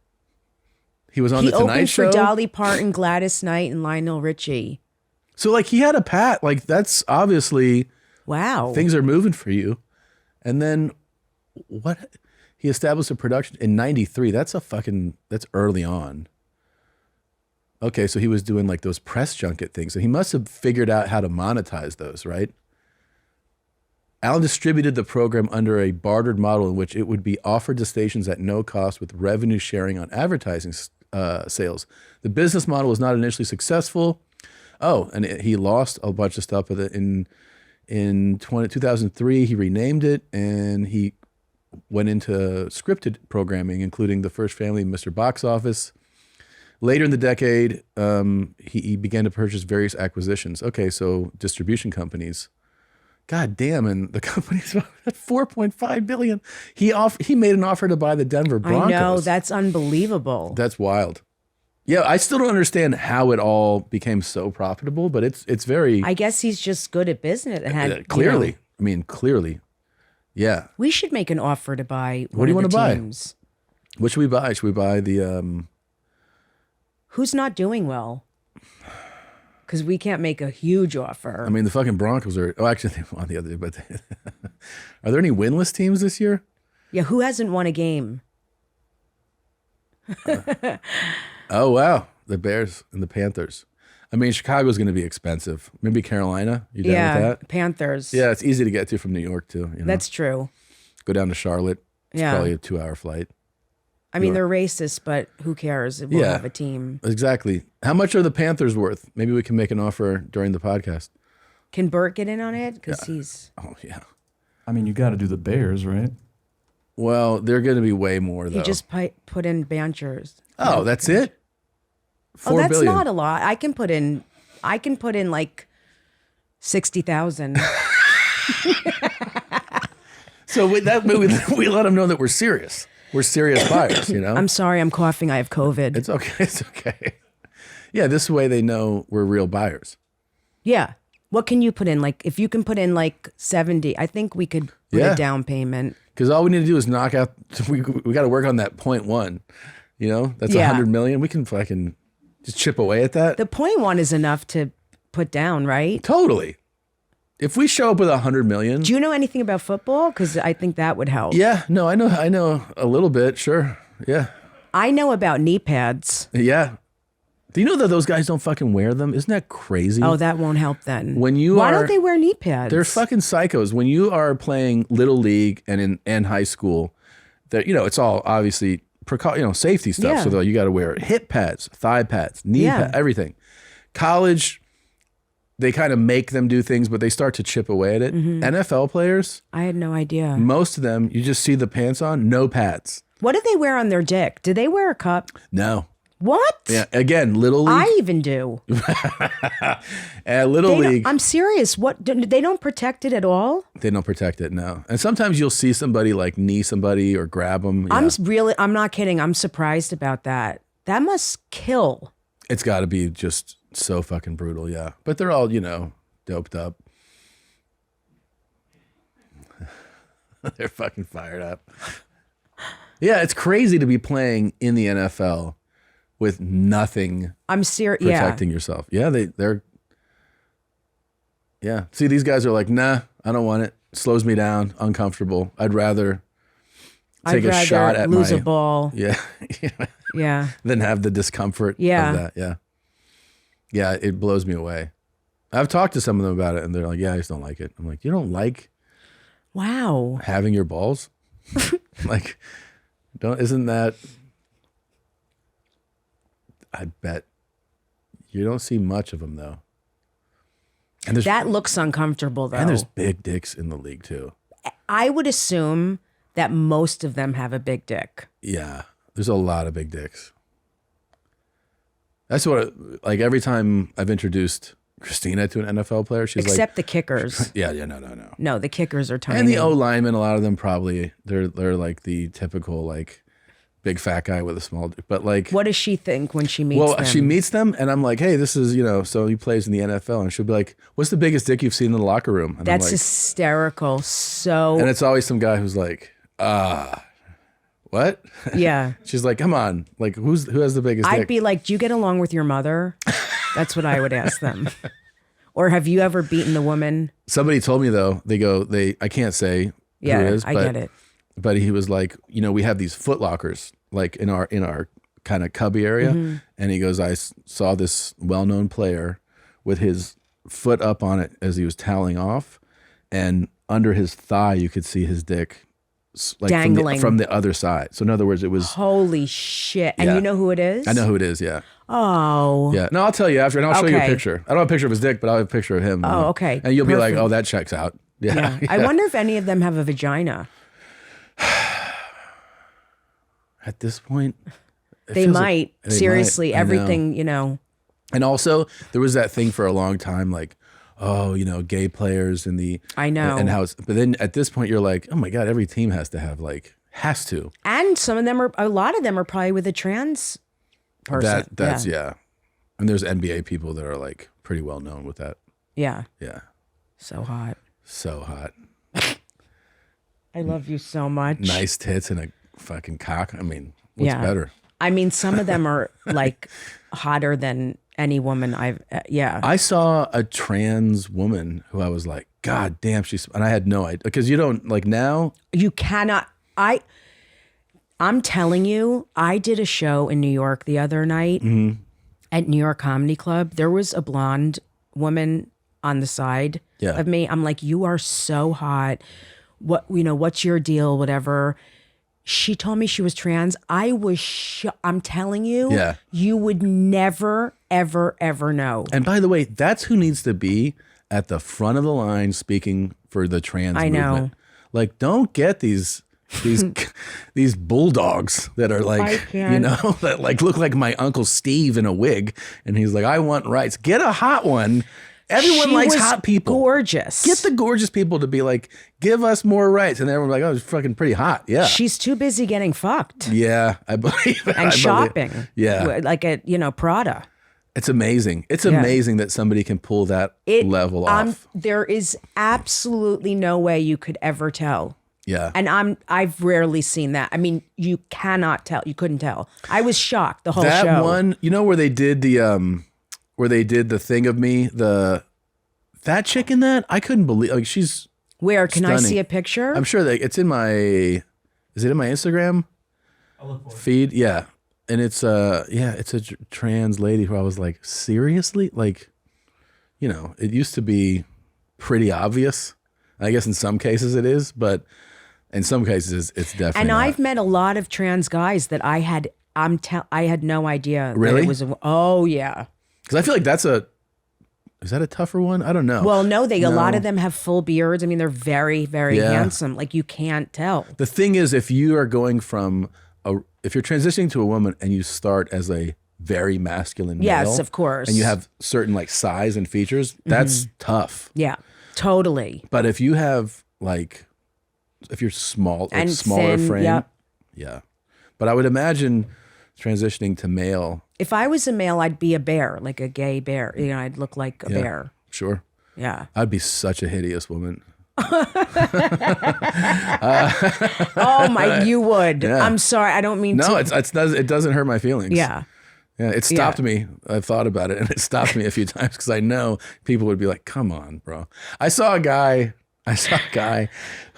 He was on the Tonight Show. He opened for Dolly Parton, Gladys Knight, and Lionel Richie. So like he had a pat, like that's obviously Wow. things are moving for you. And then what? He established a production in 93. That's early on. Okay, so he was doing like those press junket things. And he must have figured out how to monetize those, right? Allen distributed the program under a bartered model in which it would be offered to stations at no cost with revenue sharing on advertising sales. The business model was not initially successful. Oh, and he lost a bunch of stuff with it. In 2003, he renamed it and he went into scripted programming, including The First Family and Mr. Box Office. Later in the decade, he began to purchase various acquisitions. Okay, so distribution companies. God damn, and the company's at $4.5 billion. He made an offer to buy the Denver Broncos. I know, that's unbelievable. That's wild. Yeah, I still don't understand how it all became so profitable, but it's very. I guess he's just good at business. And clearly, you know, I mean, clearly, yeah. we should make an offer to buy. What do you want to buy? Teams. What should we buy? Should we buy the? Who's not doing well? Because we can't make a huge offer. I mean, the fucking Broncos are. Oh, actually, they won the other day. But are there any winless teams this year? Yeah, who hasn't won a game? Oh wow, the Bears and the Panthers. I mean, Chicago's going to be expensive. Maybe Carolina. You down with that? Panthers. Yeah, it's easy to get to from New York too. You know? That's true. Go down to Charlotte. It's probably a 2-hour flight. I mean, they're racist, but who cares? We'll have a team. Exactly. How much are the Panthers worth? Maybe we can make an offer during the podcast. Can Bert get in on it? Because he's. Oh yeah. I mean, you got to do the Bears, right? Well, they're going to be way more though. He just put in Banchers. Oh, that's it. $4 that's billion. not a lot. I can put in like 60,000. So we let them know that we're serious. We're serious buyers, you know? I'm sorry, I'm coughing. I have COVID. It's okay. It's okay. Yeah, this way they know we're real buyers. Yeah. What can you put in? Like, if you can put in like 70, I think we could put a down payment. Because all we need to do is knock out, we got to work on that 0.1. You know, that's $100 million. We can fucking just chip away at that. The 0.1 is enough to put down, right? Totally. If we show up with $100 million. Do you know anything about football? Because I think that would help. Yeah, no, I know a little bit. Sure. Yeah. I know about knee pads. Yeah. Do you know that those guys don't fucking wear them? Isn't that crazy? Oh, that won't help then. Why don't they wear knee pads? They're fucking psychos. When you are playing little league and high school, that it's all obviously safety stuff. Yeah. So you got to wear hip pads, thigh pads, knee pads, everything. College, they kind of make them do things, but they start to chip away at it. Mm-hmm. NFL players, I had no idea. most of them, you just see the pants on, no pads. What do they wear on their dick? Do they wear a cup? No. What? Yeah. Again, little league. I even do. Little league. I'm serious. What? They don't protect it at all? They don't protect it, no. And sometimes you'll see somebody like knee somebody or grab them. Yeah. I'm not kidding. I'm surprised about that. That must kill. It's got to be just so fucking brutal, yeah. But they're all, doped up. They're fucking fired up. Yeah, it's crazy to be playing in the NFL with nothing I'm serious. protecting yourself. Yeah, they're yeah. See, these guys are like, nah, I don't want it. Slows me down, uncomfortable. I'd rather take a shot at lose a ball. Yeah. Yeah. Than have the discomfort of that. Yeah. Yeah, it blows me away. I've talked to some of them about it and they're like, yeah, I just don't like it. I'm like, you don't like Wow. having your balls? Like, isn't that, I bet you don't see much of them though. And that looks uncomfortable though. And there's big dicks in the league too. I would assume that most of them have a big dick. Yeah, there's a lot of big dicks. That's what, like every time I've introduced Christina to an NFL player, she's except the kickers. Yeah, no. No, the kickers are tiny. And the O linemen, a lot of them probably they're like the typical like big fat guy with a small dick. But like, what does she think when she meets them? Well, she meets them, and I'm like, hey, this is so he plays in the NFL, and she'll be like, what's the biggest dick you've seen in the locker room? And that's I'm like, hysterical. So, and it's always some guy who's like, what? Yeah. She's like, come on, like who has the biggest dick? I'd be like, do you get along with your mother? That's what I would ask them. Or have you ever beaten a woman? Somebody told me though, I can't say who it is, I get it. But he was like, we have these foot lockers like in our kind of cubby area. Mm-hmm. And he goes, I saw this well-known player with his foot up on it as he was toweling off, and under his thigh, you could see his dick like dangling from the other side. So in other words, it was holy shit. And you know who it is? I know who it is. Yeah. Oh. Yeah. No, I'll tell you after, and I'll show you a Okay. picture. I don't have a picture of his dick, but I'll have a picture of him. Oh, okay. And you'll be like, Perfect. oh, that checks out. Yeah. Yeah. I wonder if any of them have a vagina. At this point, They might. Seriously, I know. everything, And also, there was that thing for a long time, like, oh, gay players and the I know. and how it's. But then at this point, you're like, oh my god, every team has to have has to. And a lot of them are probably with a trans person. That's yeah. And there's NBA people that are like pretty well known with that. Yeah. Yeah. So hot. So hot. I love you so much. Nice tits and a fucking cock. I mean, what's better? I mean, some of them are like hotter than any woman I saw a trans woman who I was like, God damn, and I had no idea, because you don't like now. You cannot. I'm telling you, I did a show in New York the other night at New York Comedy Club. There was a blonde woman on the side of me. I'm like, you are so hot. What's your deal? Whatever. She told me she was trans. I was I'm telling you, you would never, ever, ever know. And by the way, that's who needs to be at the front of the line speaking for the trans movement. know. Like, don't get these bulldogs that are like, that like look like my Uncle Steve in a wig, and he's like, I want rights. Get a hot one. Everyone She likes was hot people. Gorgeous. Get the gorgeous people to be like, give us more rights. And everyone's like, oh, it's fucking pretty hot. Yeah. She's too busy getting fucked. Yeah, I believe that. And shopping. Yeah. Like at, Prada. It's amazing. It's amazing that somebody can pull that level off. There is absolutely no way you could ever tell. Yeah. And I've rarely seen that. I mean, you cannot tell. You couldn't tell. I was shocked the whole that show. One, where they did the thing of me, that chick in that, I couldn't believe, like, she's Where can stunning. I see a picture? I'm sure that it's in my, is it in my Instagram feed? Yeah. And it's it's a trans lady who I was like, seriously? Like, it used to be pretty obvious. I guess in some cases it is, but in some cases it's definitely And not. I've met a lot of trans guys that I had no idea. Really? That it was oh yeah. Because I feel like is that a tougher one? I don't know. Well, no, a lot of them have full beards. I mean, they're very, very Yeah. handsome. Like, you can't tell. The thing is, if you are going if you're transitioning to a woman and you start as a very masculine male, Yes, of course. and you have certain like size and features, that's tough. Yeah, totally. But if you have if you're small, And smaller thin, frame, yep. yeah. But I would imagine transitioning to male, If I was a male, I'd be a bear, like a gay bear. I'd look like a bear. sure, Yeah. I'd be such a hideous woman. Oh my, you would. Yeah. I'm sorry. I don't mean No, to. it doesn't hurt my feelings. Yeah. Yeah, it stopped me. I've thought about it, and it stopped me a few times because I know people would be like, "Come on, bro." I saw a guy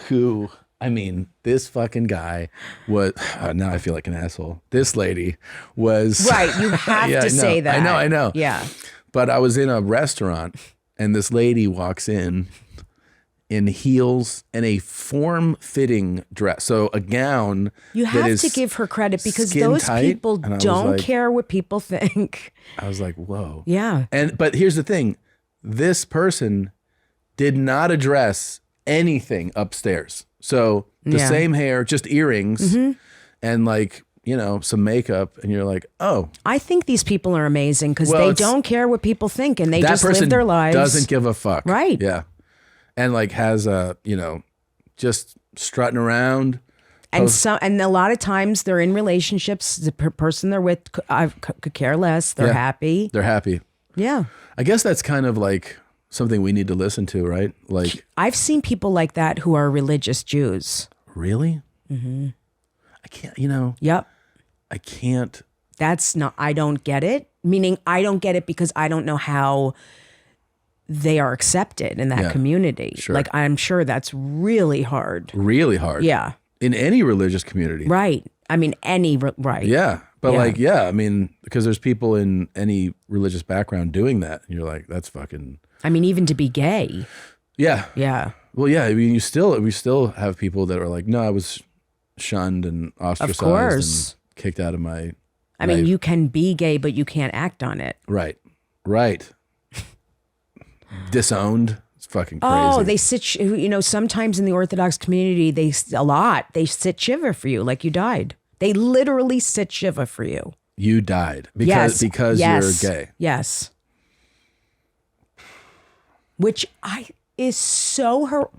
who, I mean, this fucking guy was. Now I feel like an asshole. This lady was Right. You have Yeah, to I know. say that. I know. Yeah. But I was in a restaurant, and this lady walks in heels and a form-fitting dress, so a gown. You that have is to give her credit because skin those tight, people and I was don't like- care what people think. I was like, "Whoa." Yeah. But here's the thing. This person did not address anything upstairs. So the Yeah. same hair, just earrings and like, some makeup. And you're like, oh, I think these people are amazing because Well, they it's- don't care what people think and they that just person live their lives. doesn't give a fuck. Right. Yeah. And like has just strutting around. And a lot of times they're in relationships. The person they're with could care less. They're Yeah. happy. They're happy. Yeah. I guess that's kind of like something we need to listen to, right? Like, I've seen people like that who are religious Jews. really? Mm-hmm. I can't, Yep. I can't. I don't get it. Meaning I don't get it because I don't know how they are accepted in that community. Sure. Like, I'm sure that's really hard. Really hard. Yeah. In any religious community. Right. I mean, right. Yeah. But Yeah. I mean, because there's people in any religious background doing that. And you're like, that's fucking. I mean, even to be gay. Yeah. Yeah. Well, yeah. I mean, we still have people that are like, no, I was shunned and ostracized Of course. and kicked out of my. I mean, you can be gay, but you can't act on it. Right. Disowned. It's fucking crazy. Oh, they sit, sometimes in the Orthodox community, they sit shiva for you like you died. They literally sit shiva for you. You died because Yes. you're gay. Yes. Which is so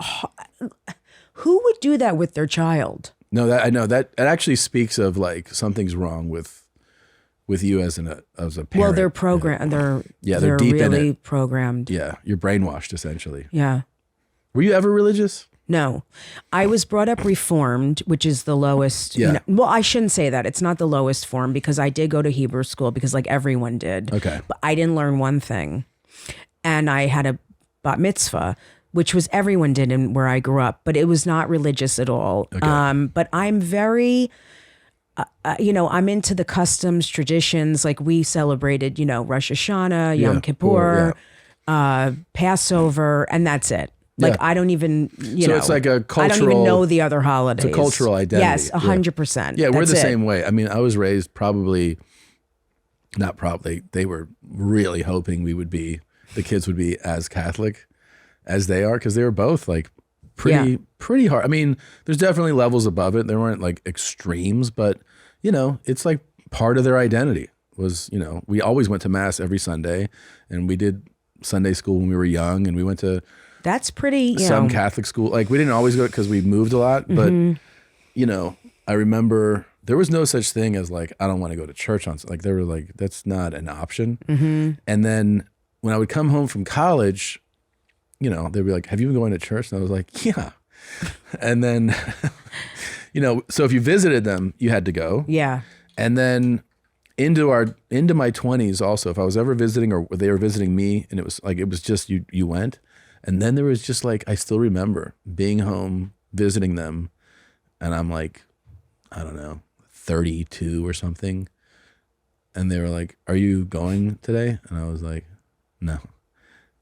who would do that with their child? No, that I know that it actually speaks of like something's wrong with you as a parent. Well, they're programmed. They're deep in really it. programmed. Yeah, you're brainwashed essentially. Yeah. Were you ever religious? No, I was brought up Reformed, which is the lowest. Yeah. Well, I shouldn't say that. It's not the lowest form because I did go to Hebrew school because like everyone did. Okay. But I didn't learn one thing, and I had a bat mitzvah, which was everyone did in where I grew up, but it was not religious at all. Okay. But I'm very. I'm into the customs, traditions. Like we celebrated, Rosh Hashanah, Yom Kippur, Passover, and that's it. Like I don't even, So it's like a cultural. I don't even know the other holidays. It's a cultural identity. Yes, 100%. Yeah, we're That's the it. same way. I mean, I was raised not probably. They were really hoping the kids would be as Catholic as they are because they were both like pretty hard. I mean, there's definitely levels above it. There weren't like extremes, but it's like part of their identity was, we always went to mass every Sunday and we did Sunday school when we were young and we went to That's pretty, some Catholic school. Like we didn't always go because we moved a lot, but I remember there was no such thing as like, I don't want to go to church on, like they were like, that's not an option. And then when I would come home from college, they'd be like, have you been going to church? And I was like, yeah. And then, so if you visited them, you had to go. Yeah. And then into my 20s also, if I was ever visiting or they were visiting me and it was just you went. And then there was just like, I still remember being home, visiting them. And I'm like, I don't know, 32 or something. And they were like, are you going today? And I was like, no.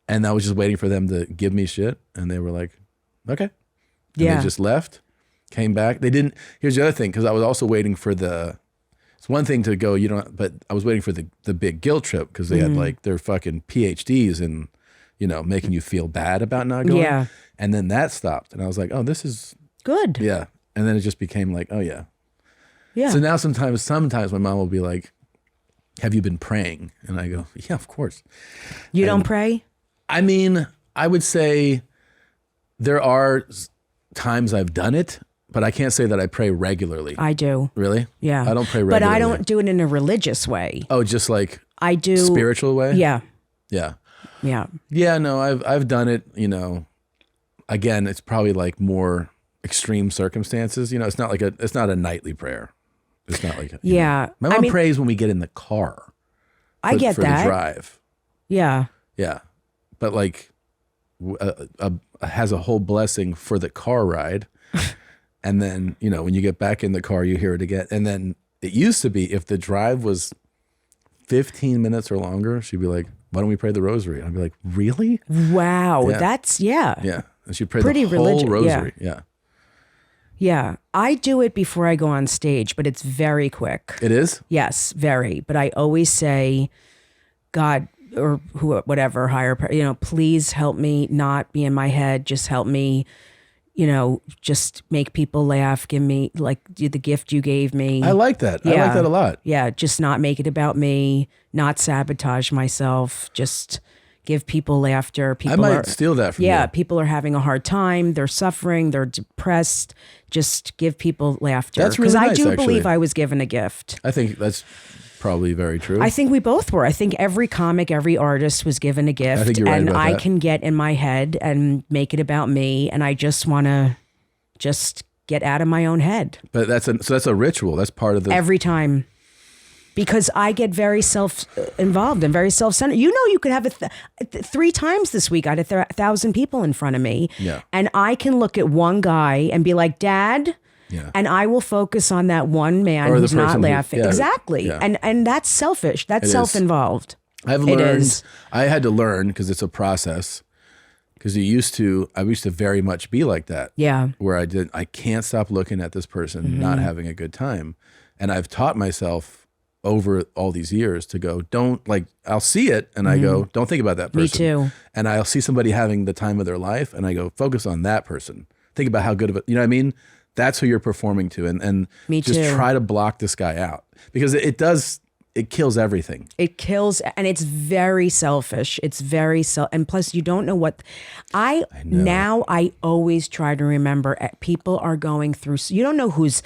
And I was just waiting for them to give me shit. And they were like, okay. And they just left, came back. They didn't, here's the other thing, because I was also waiting for it's one thing to go, but I was waiting for the big guilt trip because they had like their fucking PhDs in, making you feel bad about not going. Yeah. And then that stopped. And I was like, oh, this is Good. Yeah. And then it just became like, oh yeah. Yeah. So now sometimes my mom will be like, have you been praying? And I go, yeah, of course. You don't pray? I mean, I would say there are times I've done it, but I can't say that I pray regularly. I do. Really? Yeah. I don't pray regularly. But I don't do it in a religious way. Oh, just like I do. spiritual way? Yeah. Yeah. Yeah. Yeah, no, I've done it, again, it's probably like more extreme circumstances. It's not a nightly prayer. It's not like Yeah. My mom prays when we get in the car. I get for that. the drive. Yeah. Yeah. But like has a whole blessing for the car ride. And then, when you get back in the car, you hear it again. And then it used to be if the drive was 15 minutes or longer, she'd be like, why don't we pray the rosary? And I'd be like, really? Wow. Yeah. That's, Yeah. And she'd pray Pretty the whole religious, rosary. Yeah. Yeah. I do it before I go on stage, but it's very quick. It is? Yes, very. But I always say, God, or whatever, higher, please help me not be in my head. Just help me, just make people laugh. Give me like the gift you gave me. I like that. I like that a lot. Yeah. Just not make it about me, not sabotage myself. Just give people laughter. I might steal that from you. Yeah. People are having a hard time. They're suffering. They're depressed. Just give people laughter. That's really nice, I do actually. believe I was given a gift. I think that's probably very true. I think we both were. I think every comic, every artist was given a gift. I think you're right and about I that. can get in my head and make it about me. And I just want to just get out of my own head But that's a ritual. That's part of the every time. because I get very self-involved and very self-centered. You know, you could have 3 times this week. I had 1,000 people in front of me. Yeah. And I can look at one guy and be like, Dad. Yeah. And I will focus on that one man Or the who's not person who- laughing. yeah, Exactly. yeah. And that's selfish. That's It is. self-involved. I've It learned. is. I had to learn because it's a process. Because I used to very much be like that. Yeah. Where I can't stop looking at this person not having a good time. And I've taught myself over all these years to go, don't like, I'll see it and I go, don't think about that person. Me too. And I'll see somebody having the time of their life and I go, focus on that person. Think about how good of it, you know what I mean? That's who you're performing to. And Me just too. try to block this guy out because it kills everything. It kills, and it's very selfish. It's very and plus you don't know what now I always try to remember people are going through, you don't know who's,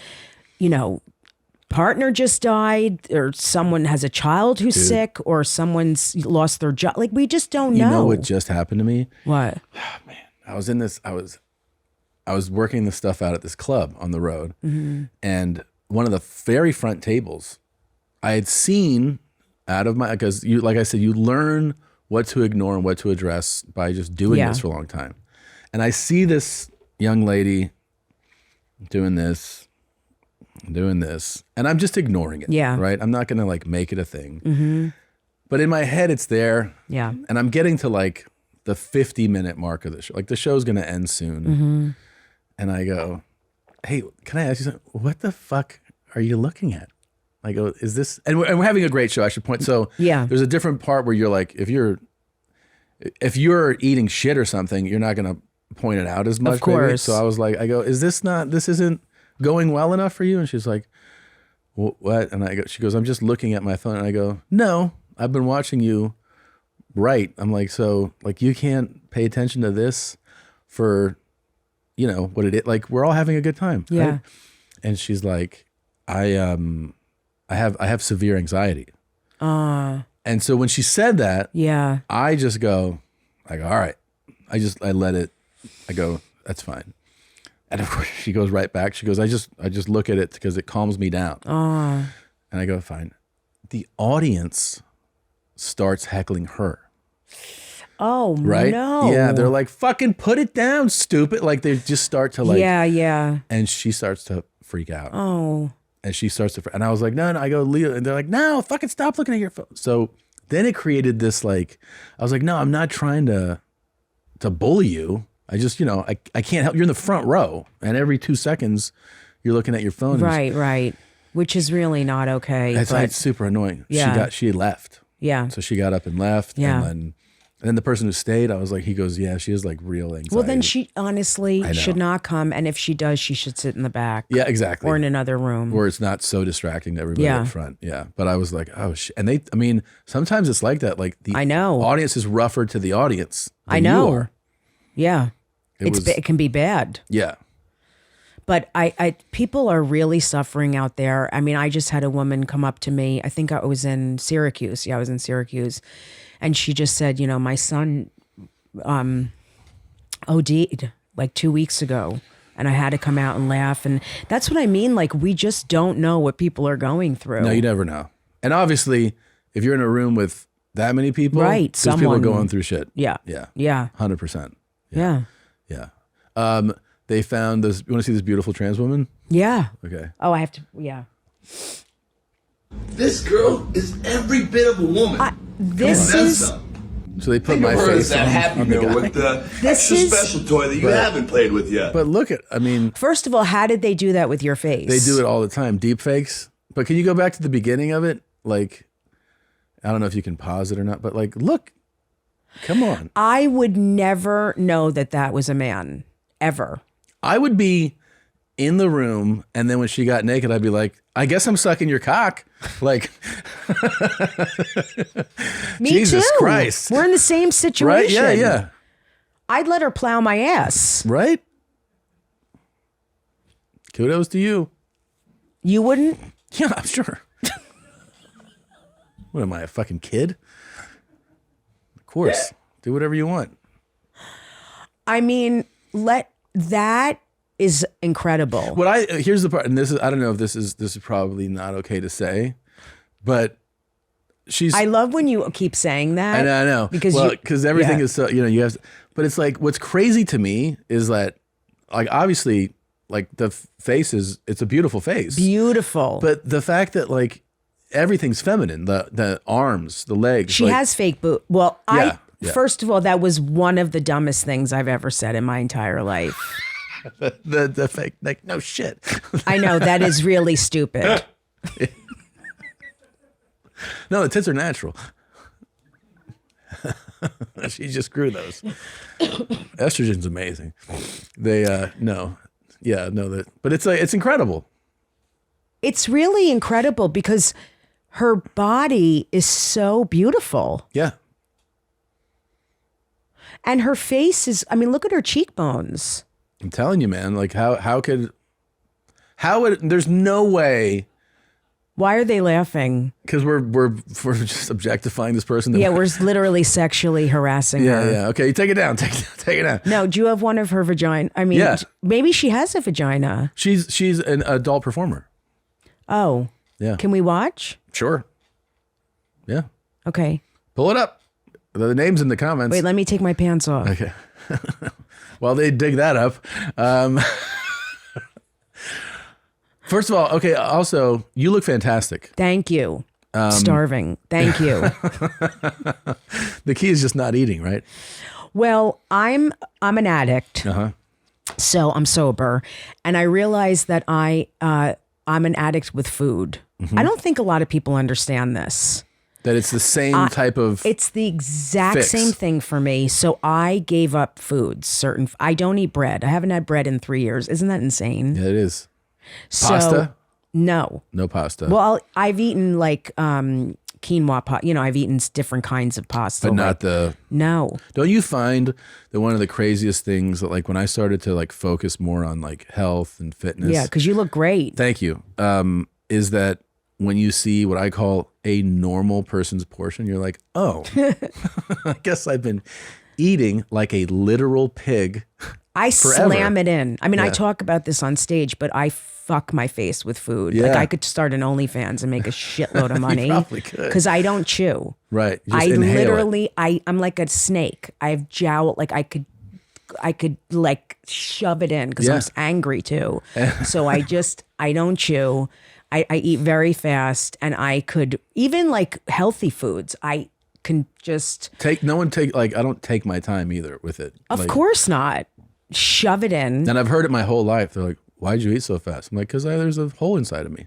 partner just died or someone has a child who's sick or someone's lost their job. Like we just don't know. You know what just happened to me? What? I was working this stuff out at this club on the road, and one of the very front tables, I had seen out of because like I said, you learn what to ignore and what to address by just doing this for a long time. And I see this young lady doing this, and I'm just ignoring it. Yeah. Right. I'm not gonna like make it a thing. But in my head, it's there. Yeah. And I'm getting to like the 50-minute mark of the show. Like the show's gonna end soon. And I go, hey, can I ask you something? What the fuck are you looking at? I go, is this, and we're having a great show, I should point. So there's a different part where you're like, if you're eating shit or something, you're not going to point it out as much. Of course. Maybe. So I was like, this isn't going well enough for you? And she's like, what? And she goes, I'm just looking at my phone. And I go, no, I've been watching you write. I'm like, so like, you can't pay attention to this for, what it is. Like, we're all having a good time. Yeah. Right? And she's like, I have severe anxiety. And so when she said that, I just go, all right. I let it, I go, that's fine. And of course she goes right back. She goes, I just look at it because it calms me down. And I go, fine. The audience starts heckling her. Oh, right? no. Yeah. They're like, fucking put it down, stupid. Like they just start to like, yeah. And she starts to freak out. Oh. And she starts to, and I was like, no, I go, Leo. And they're like, no, fucking stop looking at your phone. So then it created this like, I was like, no, I'm not trying to bully you. I just, I can't help. You're in the front row. And every 2 seconds, you're looking at your phone. Right. Which is really not okay. It's super annoying. Yeah. She left. Yeah. So she got up and left. Yeah. And then the person who stayed, I was like, he goes, yeah, she has like real anxiety. Well, then she honestly should not come. And if she does, she should sit in the back. Yeah, exactly. Or in another room. Where it's not so distracting to everybody up front. Yeah. But I was like, oh, shit. And sometimes it's like that. Like the audience is rougher to the audience than I know. you are. Yeah. It can be bad. Yeah. But people are really suffering out there. I mean, I just had a woman come up to me. I think I was in Syracuse. Yeah, I was in Syracuse. And she just said, my son OD'd like 2 weeks ago. And I had to come out and laugh. And that's what I mean. Like, we just don't know what people are going through. No, you never know. And obviously, if you're in a room with that many people, right, those people are going through shit. Yeah. Yeah. Yeah. 100%. Yeah. Yeah. They found this. You want to see this beautiful trans woman? Yeah. Okay. Oh, I have to. Yeah. This girl is every bit of a woman. This is. So they put my face that Happy on the Meal guy. with the This extra is- special toy that you haven't played with yet. But look at, First of all, how did they do that with your face? they do it all the time, deep fakes. But can you go back to the beginning of it? Like, I don't know if you can pause it or not, but like, look, come on. I would never know that was a man, ever. I would be in the room, and then when she got naked, I'd be like, I guess I'm sucking your cock. Like, Me Jesus too. Christ. We're in the same situation. Right? Yeah. I'd let her plow my ass. Right? Kudos to you. You wouldn't? Yeah, I'm sure. What am I, a fucking kid? Of course. Do whatever you want. I mean, that is incredible. Here's the part, and this is, I don't know if this is probably not okay to say, but she's. I love when you keep saying that. I know because everything is so you have. But it's like what's crazy to me is that like obviously like the face it's a beautiful face, beautiful. But the fact that like everything's feminine, the arms, the legs. She has fake boot. Well, first of all, that was one of the dumbest things I've ever said in my entire life. the fake, like, no shit. I know, that is really stupid. No, the tits are natural. She just grew those. Estrogen's amazing. They but it's like it's incredible. It's really incredible because her body is so beautiful. Yeah. And her face is, I mean, look at her cheekbones. I'm telling you, man, like how would there's no way. Why are they laughing? Because we're just objectifying this person. Yeah, we're literally sexually harassing her. Yeah. Okay, take it down. Take it down. No, do you have one of her vagina? I mean, maybe she has a vagina. She's an adult performer. Oh. Yeah. Can we watch? Sure. Yeah. Okay. Pull it up. The name's in the comments. Wait, let me take my pants off. Okay. While they dig that up. First of all, okay, also, you look fantastic. Thank you. Starving. Thank you. The key is just not eating, right? Well, I'm an addict. Uh-huh. So I'm sober. And I realize that I'm an addict with food. Mm-hmm. I don't think a lot of people understand this. That it's the same type of It's the exact same thing for me. So I gave up foods. I don't eat bread. I haven't had bread in 3 years. Isn't that insane? Yeah, it is. Pasta? So, no. No pasta. Well, I've eaten like quinoa pasta. You know, I've eaten different kinds of pasta. But not the... No. Don't you find that one of the craziest things that like when I started to like focus more on like health and fitness... Yeah, because you look great. Thank you. Is that when you see what I call a normal person's portion, you're like, oh, I guess I've been eating like a literal pig. I forever. Slam it in. I mean, I Yeah. talk about this on stage, but I fuck my face with food. Yeah. Like I could start an OnlyFans and make a shitload of money. You probably could. Because I don't chew. Right. You I just inhale it. literally, I'm like a snake. I have jowl. Like I could like shove it in because Yeah. I'm angry too. So I don't chew. I eat very fast, and I could even like healthy foods. I can just I don't take my time either with it. of course not shove it in. And I've heard it my whole life. They're like, why'd you eat so fast? I'm like, because there's a hole inside of me,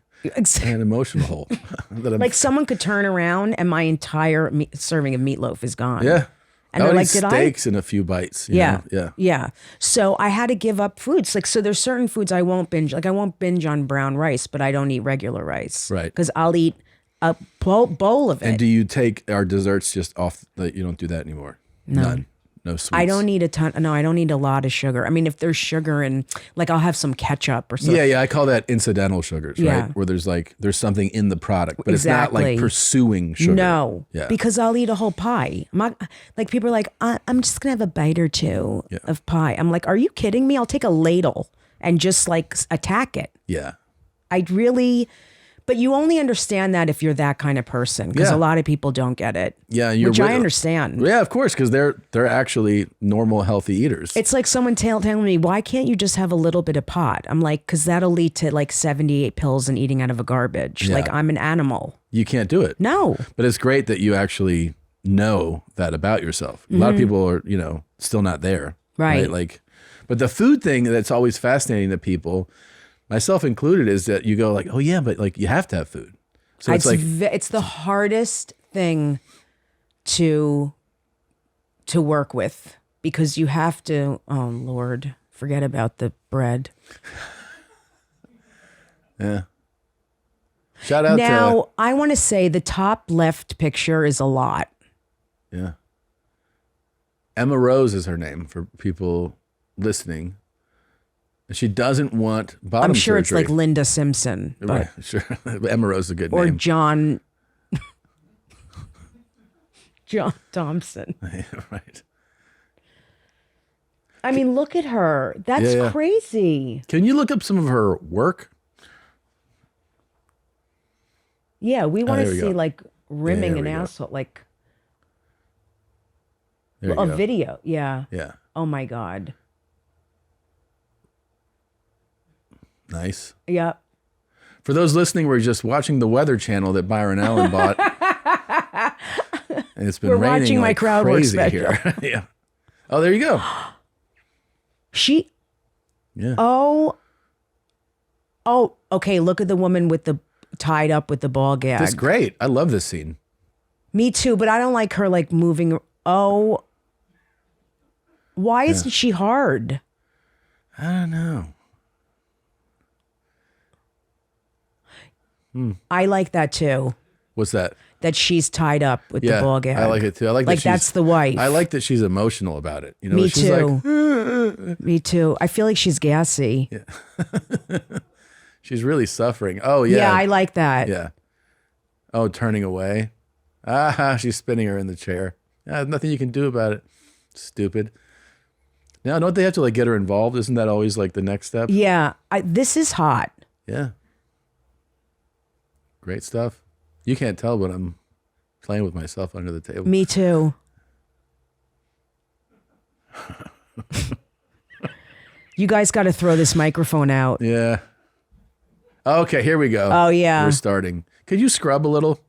an emotional hole. That I'm, Like someone could turn around and my entire serving of meatloaf is gone. yeah. And I they're would like, eat did I? steaks in a few bites. you Yeah. know? Yeah. Yeah. So I had to give up foods. Like, so there's certain foods I won't binge. Like I won't binge on brown rice, but I don't eat regular rice. Right. Because I'll eat a bowl of it. And do you take our desserts just off? You don't do that anymore? No. None. No sweets. I don't need a ton. No, I don't need a lot of sugar. I mean, if there's sugar and like I'll have some ketchup or something. Yeah. I call that incidental sugars, Yeah. right? Where there's something in the product, but it's not Exactly. like pursuing sugar. No, Yeah. because I'll eat a whole pie. I'm not, like people are like, I'm just gonna have a bite or two of pie. I'm like, are you kidding me? I'll take a ladle and just like attack it. Yeah. I'd really, but you only understand that if you're that kind of person because Yeah. a lot of people don't get it. Yeah. Which I understand. Yeah, of course, because they're actually normal, healthy eaters. It's like someone telling me, why can't you just have a little bit of pot? I'm like, because that'll lead to like 78 pills and eating out of a garbage. Yeah. Like I'm an animal. You can't do it. No. But it's great that you actually know that about yourself. A lot of people are, still not there. Right. Like, but the food thing that's always fascinating to people, myself included, is that you go like, oh yeah, but like you have to have food. So it's like, it's the hardest thing to work with because you have to, oh Lord, forget about the bread. yeah. Shout out Now, I want to say the top left picture is a lot. yeah. Emma Rose is her name for people listening. She doesn't want bottom I'm sure surgery. it's like Linda Simpson, but, Right, sure. Emma Rose is a good or name. John Thompson. Right. I mean, look at her. That's Yeah. crazy. Can you look up some of her work? Yeah, we want there to we see go. like rimming There an we go. asshole, like There you a go. video. Yeah. Yeah. Oh my God. Nice. Yep. For those listening, we're just watching the Weather Channel that Byron Allen bought. And it's been We're raining watching my like crowd work crazy special. here. Yeah. Oh, there you go. She. Yeah. Oh, okay. Look at the woman with the tied up with the ball gag. That's great. I love this scene. Me too, but I don't like her like moving. Oh, why isn't she hard? I don't know. I like that too. What's that? That she's tied up with the Yeah, ball gag. I like it too. I like Like that she's, that's the wife. I like that she's emotional about it. You know, Me she's too. like, Me too. I feel like she's gassy. she's really suffering. Oh yeah. Yeah, I like that. Yeah. Oh, turning away. She's spinning her in the chair. There's nothing you can do about it. Stupid. Now, don't they have to like get her involved? Isn't that always like the next step? Yeah, this is hot. Yeah. Great stuff. You can't tell, but I'm playing with myself under the table. Me too. You guys got to throw this microphone out. Yeah. Okay, here we go. Oh, yeah. We're starting. Could you scrub a little?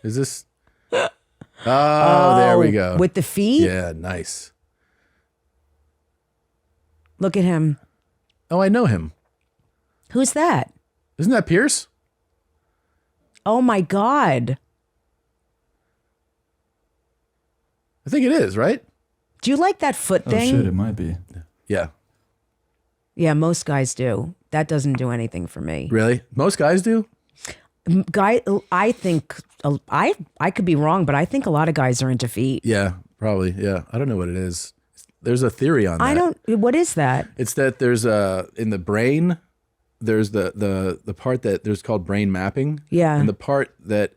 Is this? Oh, there we go. With the feet? Yeah, nice. Look at him. Oh, I know him. Who's that? Isn't that Pierce? Oh my God. I think it is, right? Do you like that foot Oh thing? shit, it might be. Yeah. Yeah, most guys do. That doesn't do anything for me. Really? Most guys do? I think I could be wrong, but I think a lot of guys are into feet. Yeah, probably. Yeah. I don't know what it is. There's a theory on that. I don't. What is that? It's that there's in the brain, there's the part that there's called brain mapping. Yeah. And the part that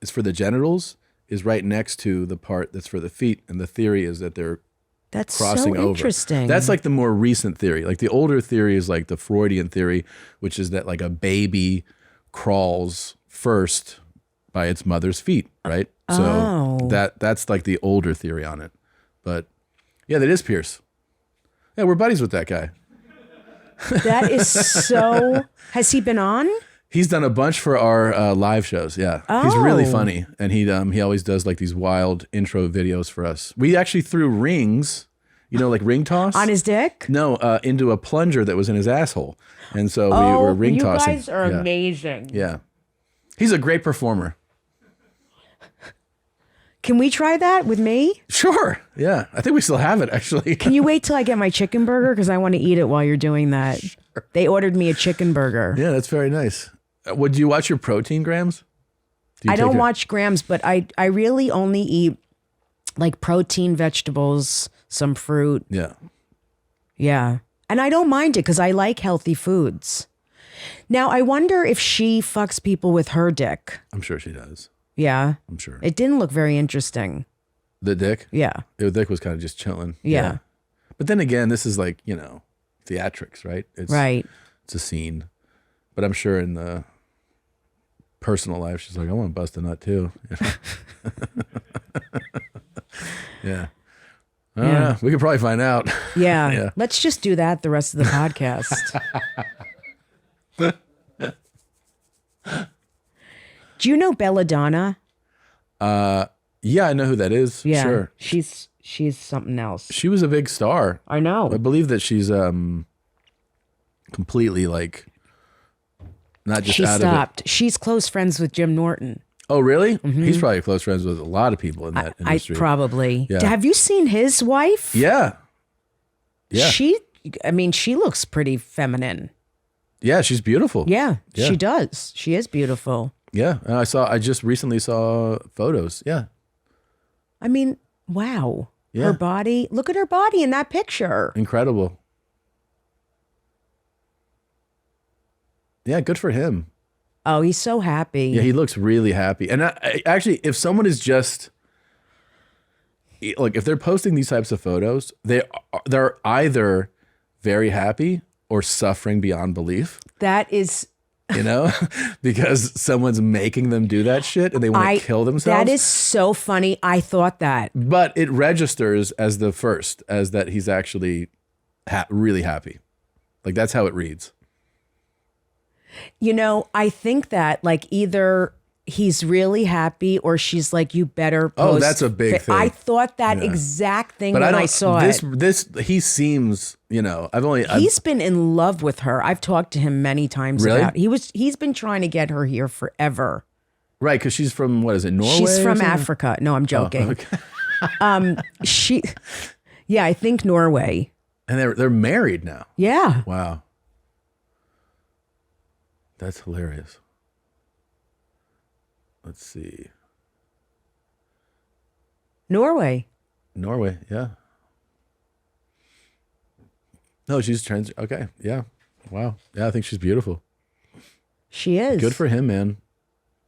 is for the genitals is right next to the part that's for the feet. And the theory is that they're That's crossing so over. interesting. That's like the more recent theory. Like the older theory is like the Freudian theory, which is that like a baby crawls first by its mother's feet, right? So that's like the older theory on it. But yeah, that is Pierce. Yeah, we're buddies with that guy. That is so. Has he been on? He's done a bunch for our live shows. Yeah, he's really Oh. funny, and he always does like these wild intro videos for us. We actually threw rings, you know, like ring toss On his dick? No, into a plunger that was in his asshole, and so we were ring tossing. You guys are Yeah. amazing. Yeah, he's a great performer. Can we try that with me? Sure. Yeah, I think we still have it actually. Can you wait till I get my chicken burger? Because I want to eat it while you're doing that. Sure. They ordered me a chicken burger. Yeah, that's very nice. Would you watch your protein grams? I don't watch grams, but I really only eat like protein, vegetables, some fruit. Yeah. Yeah. And I don't mind it because I like healthy foods. Now, I wonder if she fucks people with her dick. I'm sure she does. Yeah. I'm sure. It didn't look very interesting. The dick? Yeah. The dick was kind of just chilling. Yeah. But then again, this is like, you know, theatrics, right? It's, Right. It's a scene. But I'm sure in the personal life, she's like, I want to bust a nut too. Yeah. I don't know. We could probably find out. Yeah. Yeah. Let's just do that the rest of the podcast. Do you know Belladonna? Yeah, I know who that is. Yeah. Sure. She's something else. She was a big star. I know. I believe that she's completely like not just She out stopped. of it. She's close friends with Jim Norton. Oh, really? He's probably close friends with a lot of people in that industry. Probably. Yeah. Have you seen his wife? Yeah. Yeah. She looks pretty feminine. Yeah, she's beautiful. Yeah, Yeah. she does. She is beautiful. Yeah. And I just recently saw photos. Yeah. I mean, wow. Yeah. Her body. Look at her body in that picture. Incredible. Yeah, good for him. Oh, he's so happy. Yeah, he looks really happy. And actually, if someone is just like, if they're posting these types of photos, they're either very happy or suffering beyond belief. That is you know, because someone's making them do that shit and they want to kill themselves. That is so funny. I thought that. But it registers as the first, as that he's actually really happy. Like that's how it reads. You know, I think that like either he's really happy or she's like, you better post. Oh, that's a big thing. I thought that exact thing when I saw it. He seems, you know, he's been in love with her. I've talked to him many times about he's been trying to get her here forever. Right, because she's from, what is it, Norway? She's from Africa. No, I'm joking. Oh, okay. I think Norway. And they're married now. Yeah. Wow. That's hilarious. Let's see. Norway, yeah. No, she's trans. Okay, yeah. Wow. Yeah, I think she's beautiful. She is. Good for him, man.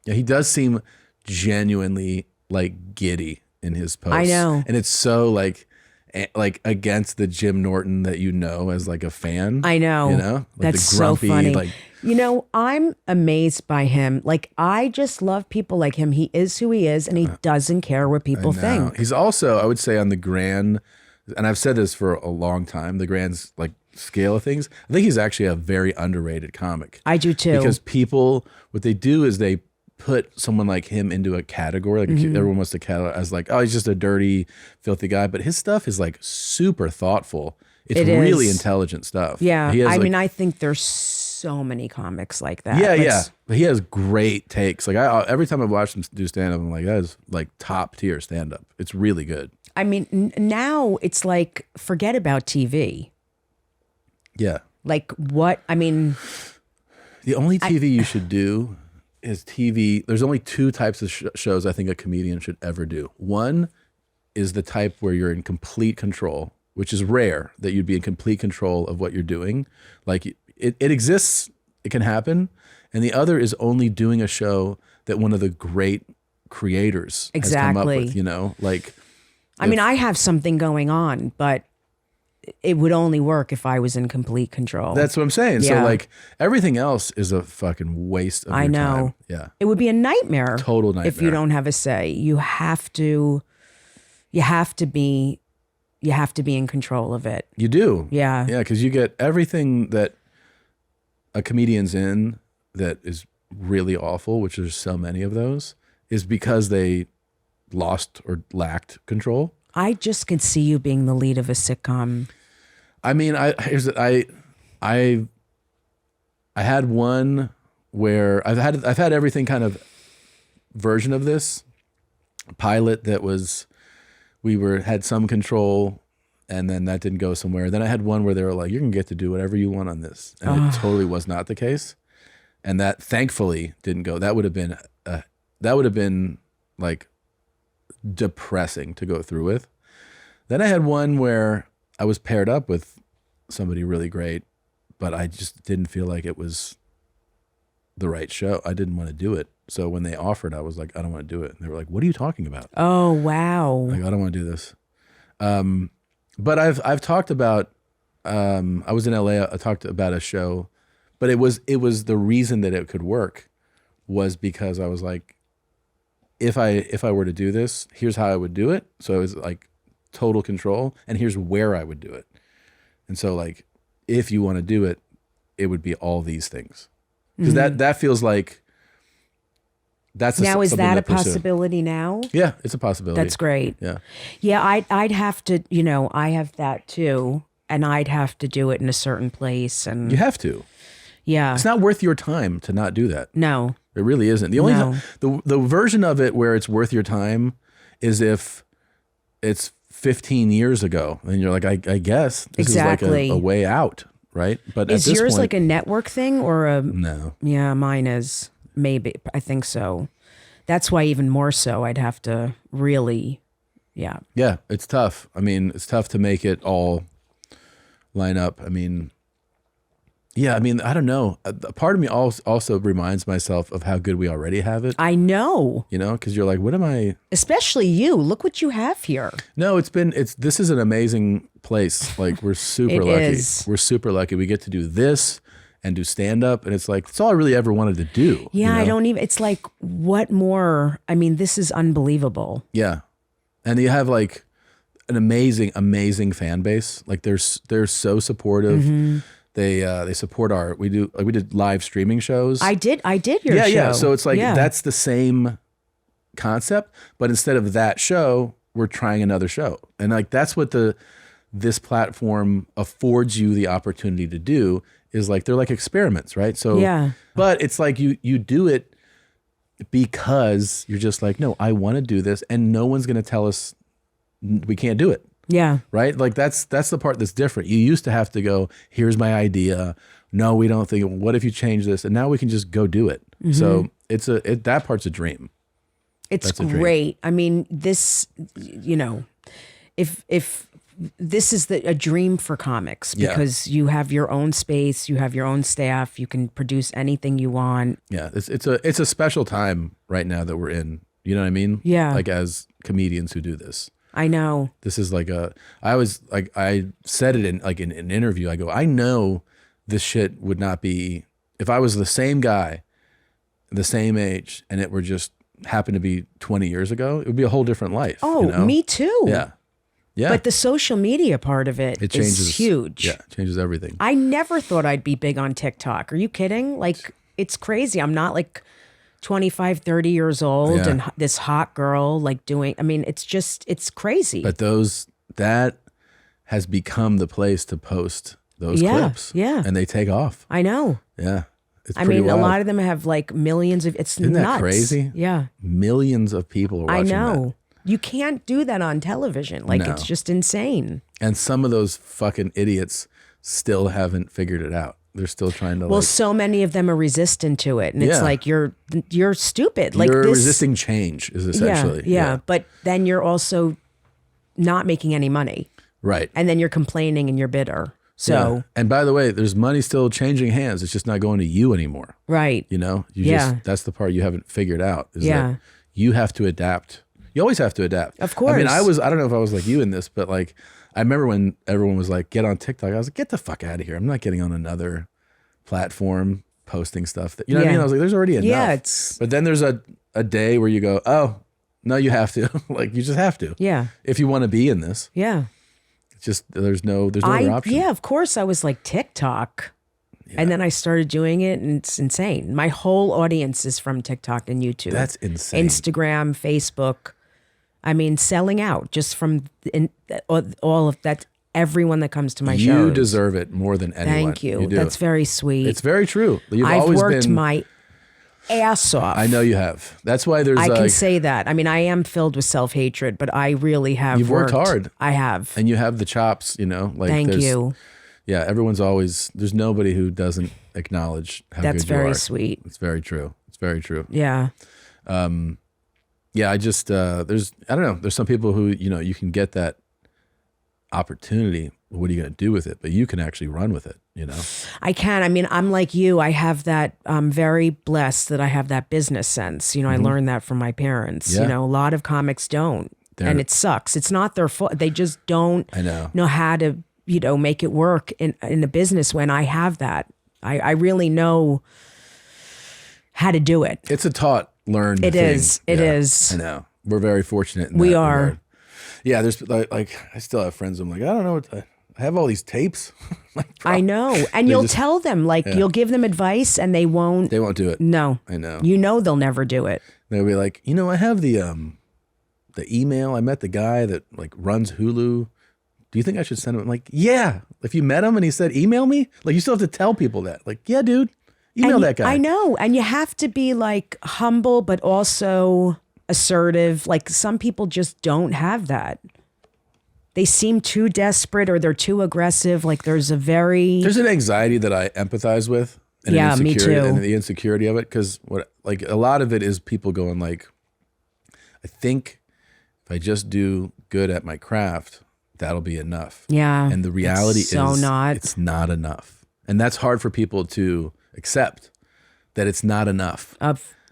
Yeah, he does seem genuinely like giddy in his posts. I know. And it's so like against the Jim Norton that you know as like a fan. I know. You know? Like that's the grumpy, so funny. like, you know, I'm amazed by him. Like, I just love people like him. He is who he is, and he doesn't care what people think. He's also, I would say, on the grand, and I've said this for a long time, the grand like scale of things, I think he's actually a very underrated comic. I do too. Because people, what they do is they put someone like him into a category. Like everyone wants to categorize as like, oh, he's just a dirty, filthy guy. But his stuff is like super thoughtful. It's really intelligent stuff. Yeah. I mean, I think there's so many comics like that. Yeah. But he has great takes. Like every time I've watched him do stand up, I'm like, that is like top tier stand up. It's really good. I mean, now it's like, forget about TV. Yeah. Like what? I mean, the only TV you should do is TV. There's only two types of shows I think a comedian should ever do. One is the type where you're in complete control, which is rare that you'd be in complete control of what you're doing. Like it exists, it can happen. And the other is only doing a show that one of the great creators has come up with, you know, like. I mean, I have something going on, but it would only work if I was in complete control. That's what I'm saying. Yeah. So like everything else is a fucking waste of your time. Yeah. It would be a nightmare. Total nightmare. If you don't have a say. You have to be in control of it. You do. Yeah. Yeah, because you get everything that a comedian's in that is really awful, which there's so many of those, is because they lost or lacked control. I just could see you being the lead of a sitcom. I mean, I had one where I've had everything kind of version of this pilot that was had some control, and then that didn't go somewhere. Then I had one where they were like, "You're gonna get to do whatever you want on this," and it totally was not the case. And that thankfully didn't go. That would have been like depressing to go through with. Then I had one where I was paired up with somebody really great, but I just didn't feel like it was the right show. I didn't want to do it. So when they offered, I was like, I don't want to do it. And they were like, what are you talking about? Oh, wow. Like, I don't want to do this. But I've talked about, I was in LA, I talked about a show, but it was the reason that it could work was because I was like, if I were to do this, here's how I would do it. So it was like total control, and here's where I would do it. And so like, if you want to do it, it would be all these things. Because that feels like that's now is that a pursue. Possibility now? Yeah, it's a possibility. That's great. Yeah. I'd have to, I have that too, and I'd have to do it in a certain place, and you have to. Yeah, it's not worth your time to not do that. No, it really isn't. The only the version of it where it's worth your time is if it's 15 years ago, and you're like, I guess this is like a way out. Right. But is yours like a network thing or a? No. Yeah, mine is. Maybe. I think so. That's why even more so I'd have to really, yeah. Yeah, it's tough. I mean, it's tough to make it all line up. I mean, yeah, I mean, I don't know. A part of me also reminds myself of how good we already have it. I know. Because you're like, what am I? Especially you. Look what you have here. No, this is an amazing place. Like, we're super lucky. We're super lucky. We get to do this and do stand up. And it's like, that's all I really ever wanted to do. Yeah, you know? I don't even, it's like, what more? I mean, this is unbelievable. Yeah. And you have like an amazing fan base. Like they're so supportive. Mm-hmm. They support we did live streaming shows. I did your show. Yeah. So it's like, that's the same concept, but instead of that show, we're trying another show. And like, that's what this platform affords you the opportunity to do, is like, they're like experiments, right? So, yeah. But it's like you do it because you're just like, no, I want to do this, and no one's going to tell us we can't do it. Yeah. Right? Like that's the part that's different. You used to have to go, here's my idea. No, we don't think, what if you change this? And now we can just go do it. Mm-hmm. So that part's a dream. It's great. I mean, this, you know, if this is a dream for comics, because you have your own space, you have your own staff, you can produce anything you want. Yeah, it's a special time right now that we're in. You know what I mean? Yeah. Like as comedians who do this. I know. This is like I said it in an interview. I go, I know this shit would not be, if I was the same guy, the same age, and it were just happened to be 20 years ago, it would be a whole different life. Oh, you know? Me too. Yeah. Yeah. But the social media part of it is huge. Yeah, it changes everything. I never thought I'd be big on TikTok. Are you kidding? Like, it's crazy. I'm not like 25, 30 years old and this hot girl like doing, I mean, it's crazy. But that has become the place to post those clips. Yeah. And they take off. I know. Yeah. I mean, wild. A lot of them have like millions of, Isn't nuts. That crazy? Yeah. Millions of people are watching I know. that. You can't do that on television. Like, it's just insane. And some of those fucking idiots still haven't figured it out. They're still trying to. Well, so many of them are resistant to it, and it's like you're stupid. Like you're resisting change is essentially. Yeah. But then you're also not making any money, right? And then you're complaining and you're bitter. So, and by the way, there's money still changing hands. It's just not going to you anymore, right? You know, that's the part you haven't figured out. Is that you have to adapt. You always have to adapt. Of course. I mean, I don't know if I was like you in this, but like, I remember when everyone was like, get on TikTok. I was like, get the fuck out of here. I'm not getting on another platform posting stuff that, you know what I mean? I was like, there's already enough. Yeah, but then there's a day where you go, oh, no, you have to. Like, you just have to. Yeah. If you want to be in this. Yeah. It's just, there's no other option. Yeah, of course. I was like, TikTok. Yeah. And then I started doing it, and it's insane. My whole audience is from TikTok and YouTube. That's insane. Instagram, Facebook. I mean, selling out just from all of that. Everyone that comes to my shows. You deserve it more than anyone. Thank you. That's very sweet. It's very true. I've worked my ass off. I know you have. That's why there's. I can say that. I mean, I am filled with self-hatred, but I really have. You've worked hard. I have, and you have the chops. You know, like thank you. Yeah, everyone's always. There's nobody who doesn't acknowledge how good you are. That's very sweet. It's very true. It's very true. Yeah. Yeah, I just I don't know. There's some people who, you know, you can get that opportunity. What are you going to do with it? But you can actually run with it, you know? I can. I mean, I'm like you. I have that, I'm very blessed that I have that business sense. You know, I learned that from my parents. Yeah. You know, a lot of comics don't. And it sucks. It's not their fault. They just don't know how to, you know, make it work in a business when I have that. I really know how to do it. It's a learned it thing. It is. I know. We're very fortunate in we that are regard. Yeah, there's like I still have friends. I'm like, I don't know what I have all these tapes. Like, I know. And you'll tell them, like, you'll give them advice and they won't do it. No. I know. You know they'll never do it. They'll be like, you know, I have the email. I met the guy that like runs Hulu. Do you think I should send him? I'm like, yeah. If you met him and he said, email me, like, you still have to tell people that. Like, yeah, dude. Email that guy. I know. And you have to be like humble, but also assertive. Like, some people just don't have that. They seem too desperate or they're too aggressive. Like, there's an anxiety that I empathize with. And me too. And the insecurity of it. Because a lot of it is people going like, I think if I just do good at my craft, that'll be enough. Yeah. And the reality is it's not enough. And that's hard for people to accept, that it's not enough.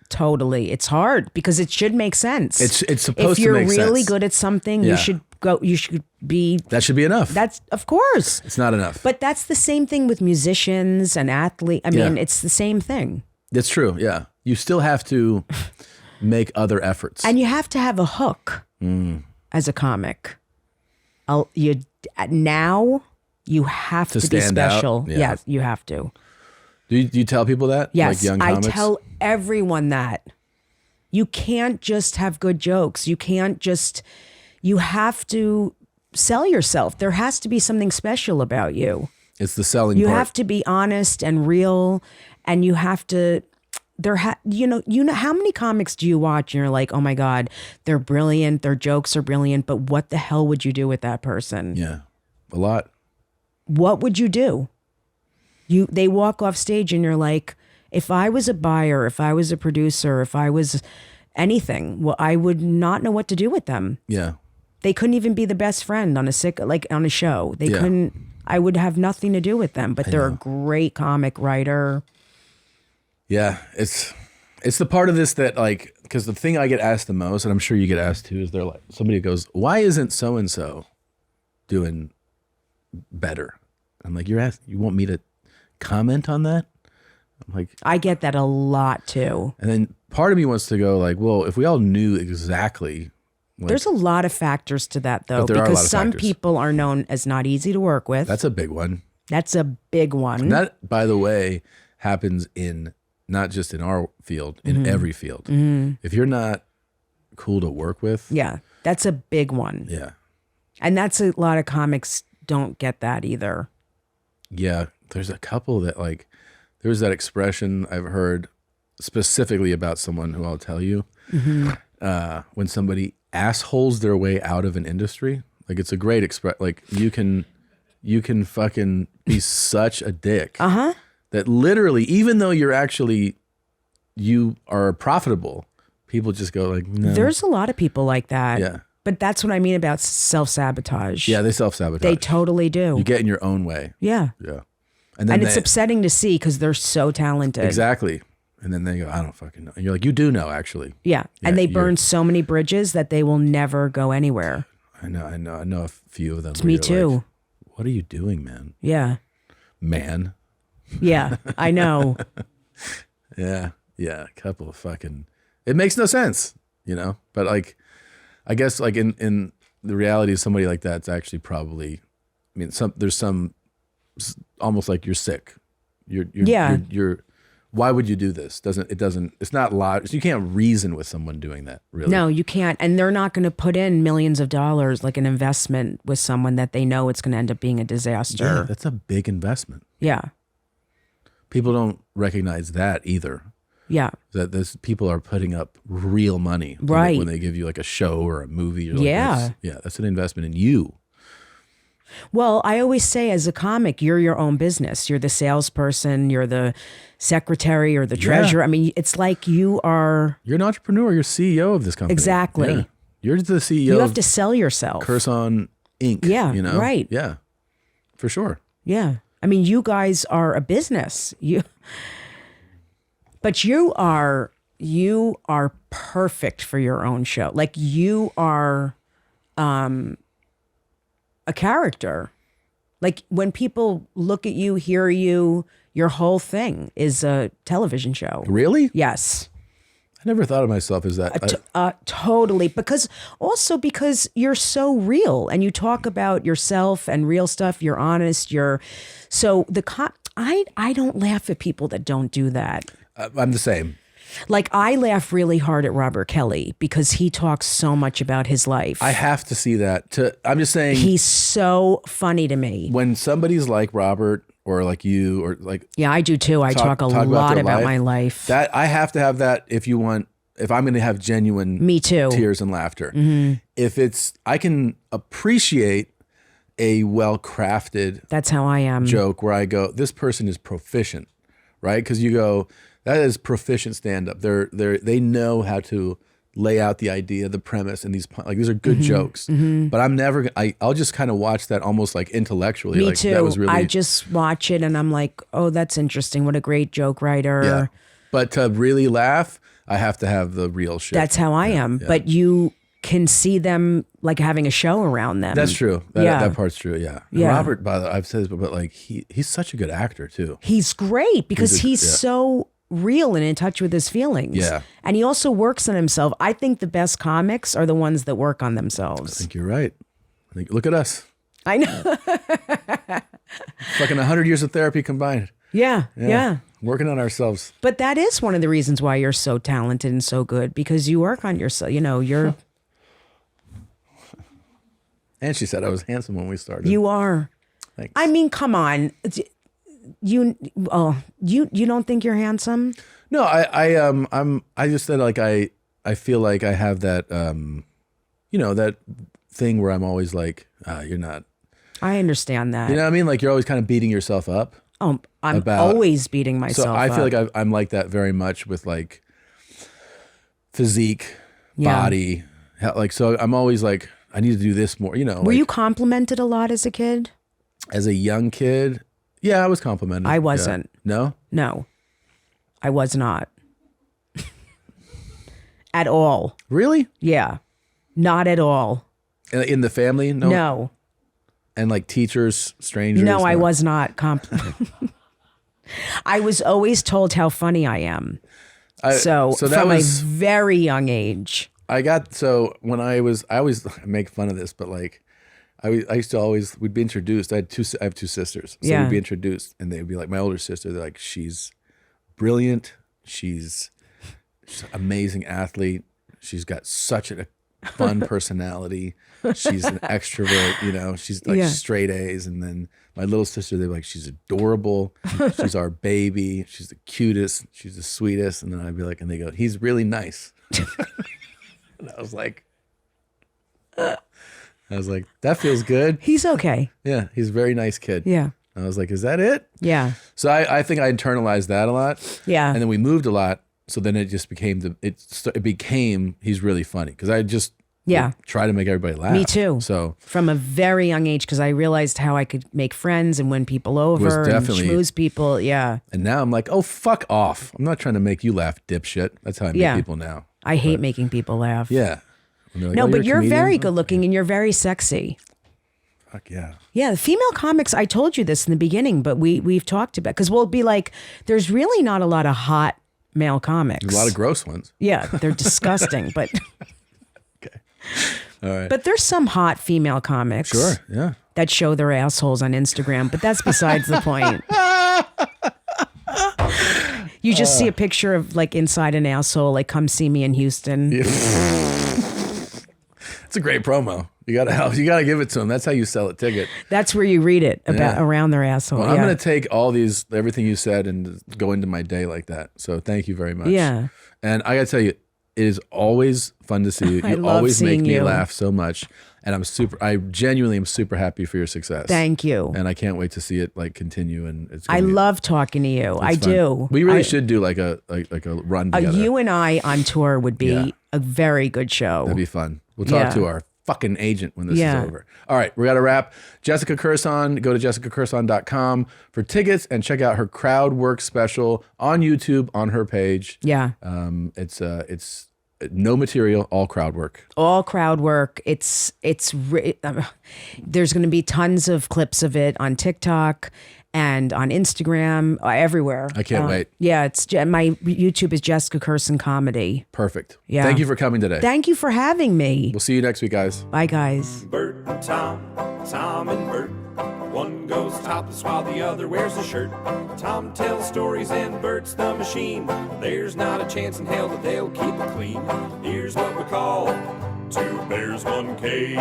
Totally. It's hard because it should make sense. It's supposed to make sense. If you're really good at something, you should go. You should be. That should be enough. That's of course. It's not enough. But that's the same thing with musicians and athletes. I mean, Yeah. it's the same thing. It's true. Yeah. You still have to make other efforts. And you have to have a hook as a comic. Now you have to be stand out? special. Yeah. Yes, you have to. Do you tell people that? Yes, Like young I comics? tell everyone that. You can't just have good jokes. You have to sell yourself. There has to be something special about you. It's the selling You part. have to be honest and real, and you have to. You know how many comics do you watch and you're like, oh my God, they're brilliant, their jokes are brilliant, but what the hell would you do with that person? Yeah. A lot. What would you do? They walk off stage and you're like, if I was a buyer, if I was a producer, if I was anything, well, I would not know what to do with them. Yeah. They couldn't even be the best friend on a show. They Yeah. couldn't. I would have nothing to do with them. But they're a great comic writer. Yeah. It's the part of this that like, because the thing I get asked the most, and I'm sure you get asked too, is they're like, somebody goes, why isn't so-and-so doing better? I'm like, you want me to comment on that? I'm like, I get that a lot too. and then part of me wants to go like, well, if we all knew exactly. Like, There's a lot of factors to that though, But there are a lot because of some factors. people are known as not easy to work with. that's a big one. That's a big one. And that, by the way, happens in not just in our field, in every field. If you're not cool to work with, Yeah, that's a big one. yeah, And that's a lot of comics don't get that either. yeah. There's a couple that like, there's that expression I've heard specifically about someone who I'll tell you, when somebody assholes their way out of an industry, like it's a great like you can fucking be such a dick. That literally, even though you are profitable, people just go like, no. There's a lot of people like that. Yeah. But that's what I mean about self-sabotage. Yeah, they self-sabotage. They totally do. You get in your own way. Yeah. Yeah. And then it's upsetting to see because they're so talented. Exactly. And then they go, I don't fucking know. And you're like, you do know, actually. Yeah. Yeah, And they you're- burn so many bridges that they will never go anywhere. I know a few of them. It's where me you're too. like, what are you doing, man? Yeah. Man. Yeah. I know. Yeah. Yeah. A couple of fucking, it makes no sense, but like, I guess like in the reality of somebody like that's actually probably, I mean, there's some almost like you're sick. You're why would you do this? It's not logical. You can't reason with someone doing that, really. No, you can't. And they're not going to put in millions of dollars like an investment with someone that they know it's going to end up being a Yeah, disaster. that's a big investment. Yeah. People don't recognize that either. Yeah. That people are putting up real money Right. when they give you like a show or a movie. You're Yeah. Like, that's an investment in you. Well, I always say as a comic, you're your own business. You're the salesperson, you're the secretary or the treasurer. I mean, it's like you are. You're an entrepreneur. You're CEO of this company. Exactly. Yeah. You're the CEO You have of to sell yourself. Kirson Inc. Yeah, right. Yeah, for sure. Yeah. I mean, you guys are a business. But you are perfect for your own show. Like you are a character. Like when people look at you, hear you, your whole thing is a television show. Really? Yes. I never thought of myself as that. Totally. Because you're so real and you talk about yourself and real stuff. You're honest. I don't laugh at people that don't do that. I'm the same. Like I laugh really hard at Robert Kelly because he talks so much about his life. I have to see that. I'm just saying. He's so funny to me. When somebody's like Robert or like you or like. Yeah, I do too. I talk a talk lot their about my life. That I have to have that if I'm going to have genuine Me too. tears and laughter. Mm-hmm. I can appreciate a well-crafted That's how I am. joke where I go, this person is proficient, right? Because you go, that is proficient stand-up. They know how to lay out the idea, the premise, and these are good jokes. But I'm never. I'll just kind of watch that almost like intellectually. Me like, too. That was really. I just watch it and I'm like, oh, that's interesting. What a great joke writer. Yeah. But to really laugh, I have to have the real shit. That's how I am. But you can see them like having a show around them. That's true. That part's true. Yeah. Yeah. Robert, by the way, I've said this, but like he's such a good actor too. He's great because he's so real and in touch with his feelings. Yeah. And he also works on himself. I think the best comics are the ones that work on themselves. I think you're right. Look at us. I know. Fucking 100 years of therapy combined. Yeah. Working on ourselves. But that is one of the reasons why you're so talented and so good, because you work on yourself. You know, you're. And she said I was handsome when we started. You are. Thanks. I mean, come on. You don't think you're handsome? No, I just said like I feel like I have that that thing where I'm always like, you're not. I understand that. You know what I mean? Like you're always kind of beating yourself up. Oh, I'm always beating myself up. So I feel like I'm like that very much with like physique, body. Like, so I'm always like, I need to do this more, you know. Were you complimented a lot as a kid? As a young kid? Yeah, I was complimented. I wasn't. Yeah. No, I was not. At all. Really? Yeah. Not at all. In the family? No. And like teachers, strangers? No, I was not I was always told how funny I am. So that from a very young age. When I always make fun of this, but like I used to always, we'd be introduced. I have two sisters. So we'd be introduced and they'd be like, my older sister, they're like, she's brilliant. She's an amazing athlete. She's got such a fun personality. She's an extrovert, you know, she's like straight A's. And then my little sister, they're like, she's adorable. She's our baby. She's the cutest. She's the sweetest. And then I'd be like, and they go, he's really nice. And I was like, that feels good. He's okay. Yeah, he's a very nice kid. Yeah. I was like, is that it? Yeah. So I think I internalized that a lot. Yeah. And then we moved a lot. So then it just became he's really funny because I just try to make everybody laugh. Me too. So from a very young age, because I realized how I could make friends and win people over and schmooze people. Yeah. And now I'm like, oh, fuck off. I'm not trying to make you laugh, dipshit. That's how I make people now. I hate making people laugh. Yeah. Like, no, but you're very good looking and you're very sexy. Fuck yeah. Yeah, the female comics, I told you this in the beginning, but we've talked about, because we'll be like, there's really not a lot of hot male comics. There's a lot of gross ones. Yeah, they're disgusting, but okay. All right. But there's some hot female comics. Sure, yeah. That show their assholes on Instagram, but that's besides the point. You just see a picture of like inside an asshole, like come see me in Houston. Yeah. It's a great promo. You gotta help. You gotta give it to them. That's how you sell a ticket. That's where you read it about around their asshole. Well, I'm gonna take everything you said and go into my day like that. So thank you very much. Yeah. And I gotta tell you, it is always fun to see you. You always make me laugh so much. And I genuinely am super happy for your success. Thank you. And I can't wait to see it like continue. And I love talking to you. I do. We really should do like a run together. You and I on tour would be a very good show. That'd be fun. We'll talk to our fucking agent when this is over. All right, we got to wrap. Jessica Kirson, go to jessicakirson.com for tickets and check out her crowd work special on YouTube on her page. Yeah. It's no material, all crowd work. All crowd work. There's going to be tons of clips of it on TikTok and on Instagram, everywhere. I can't wait. Yeah, my YouTube is Jessica Kirson Comedy. Perfect. Yeah. Thank you for coming today. Thank you for having me. We'll see you next week, guys. Bye, guys. Bert and Tom and Bert. One goes topless while the other wears a shirt. Tom tells stories and Bert's the machine. There's not a chance in hell that they'll keep it clean. Here's what we call 2 bears, 1 cave.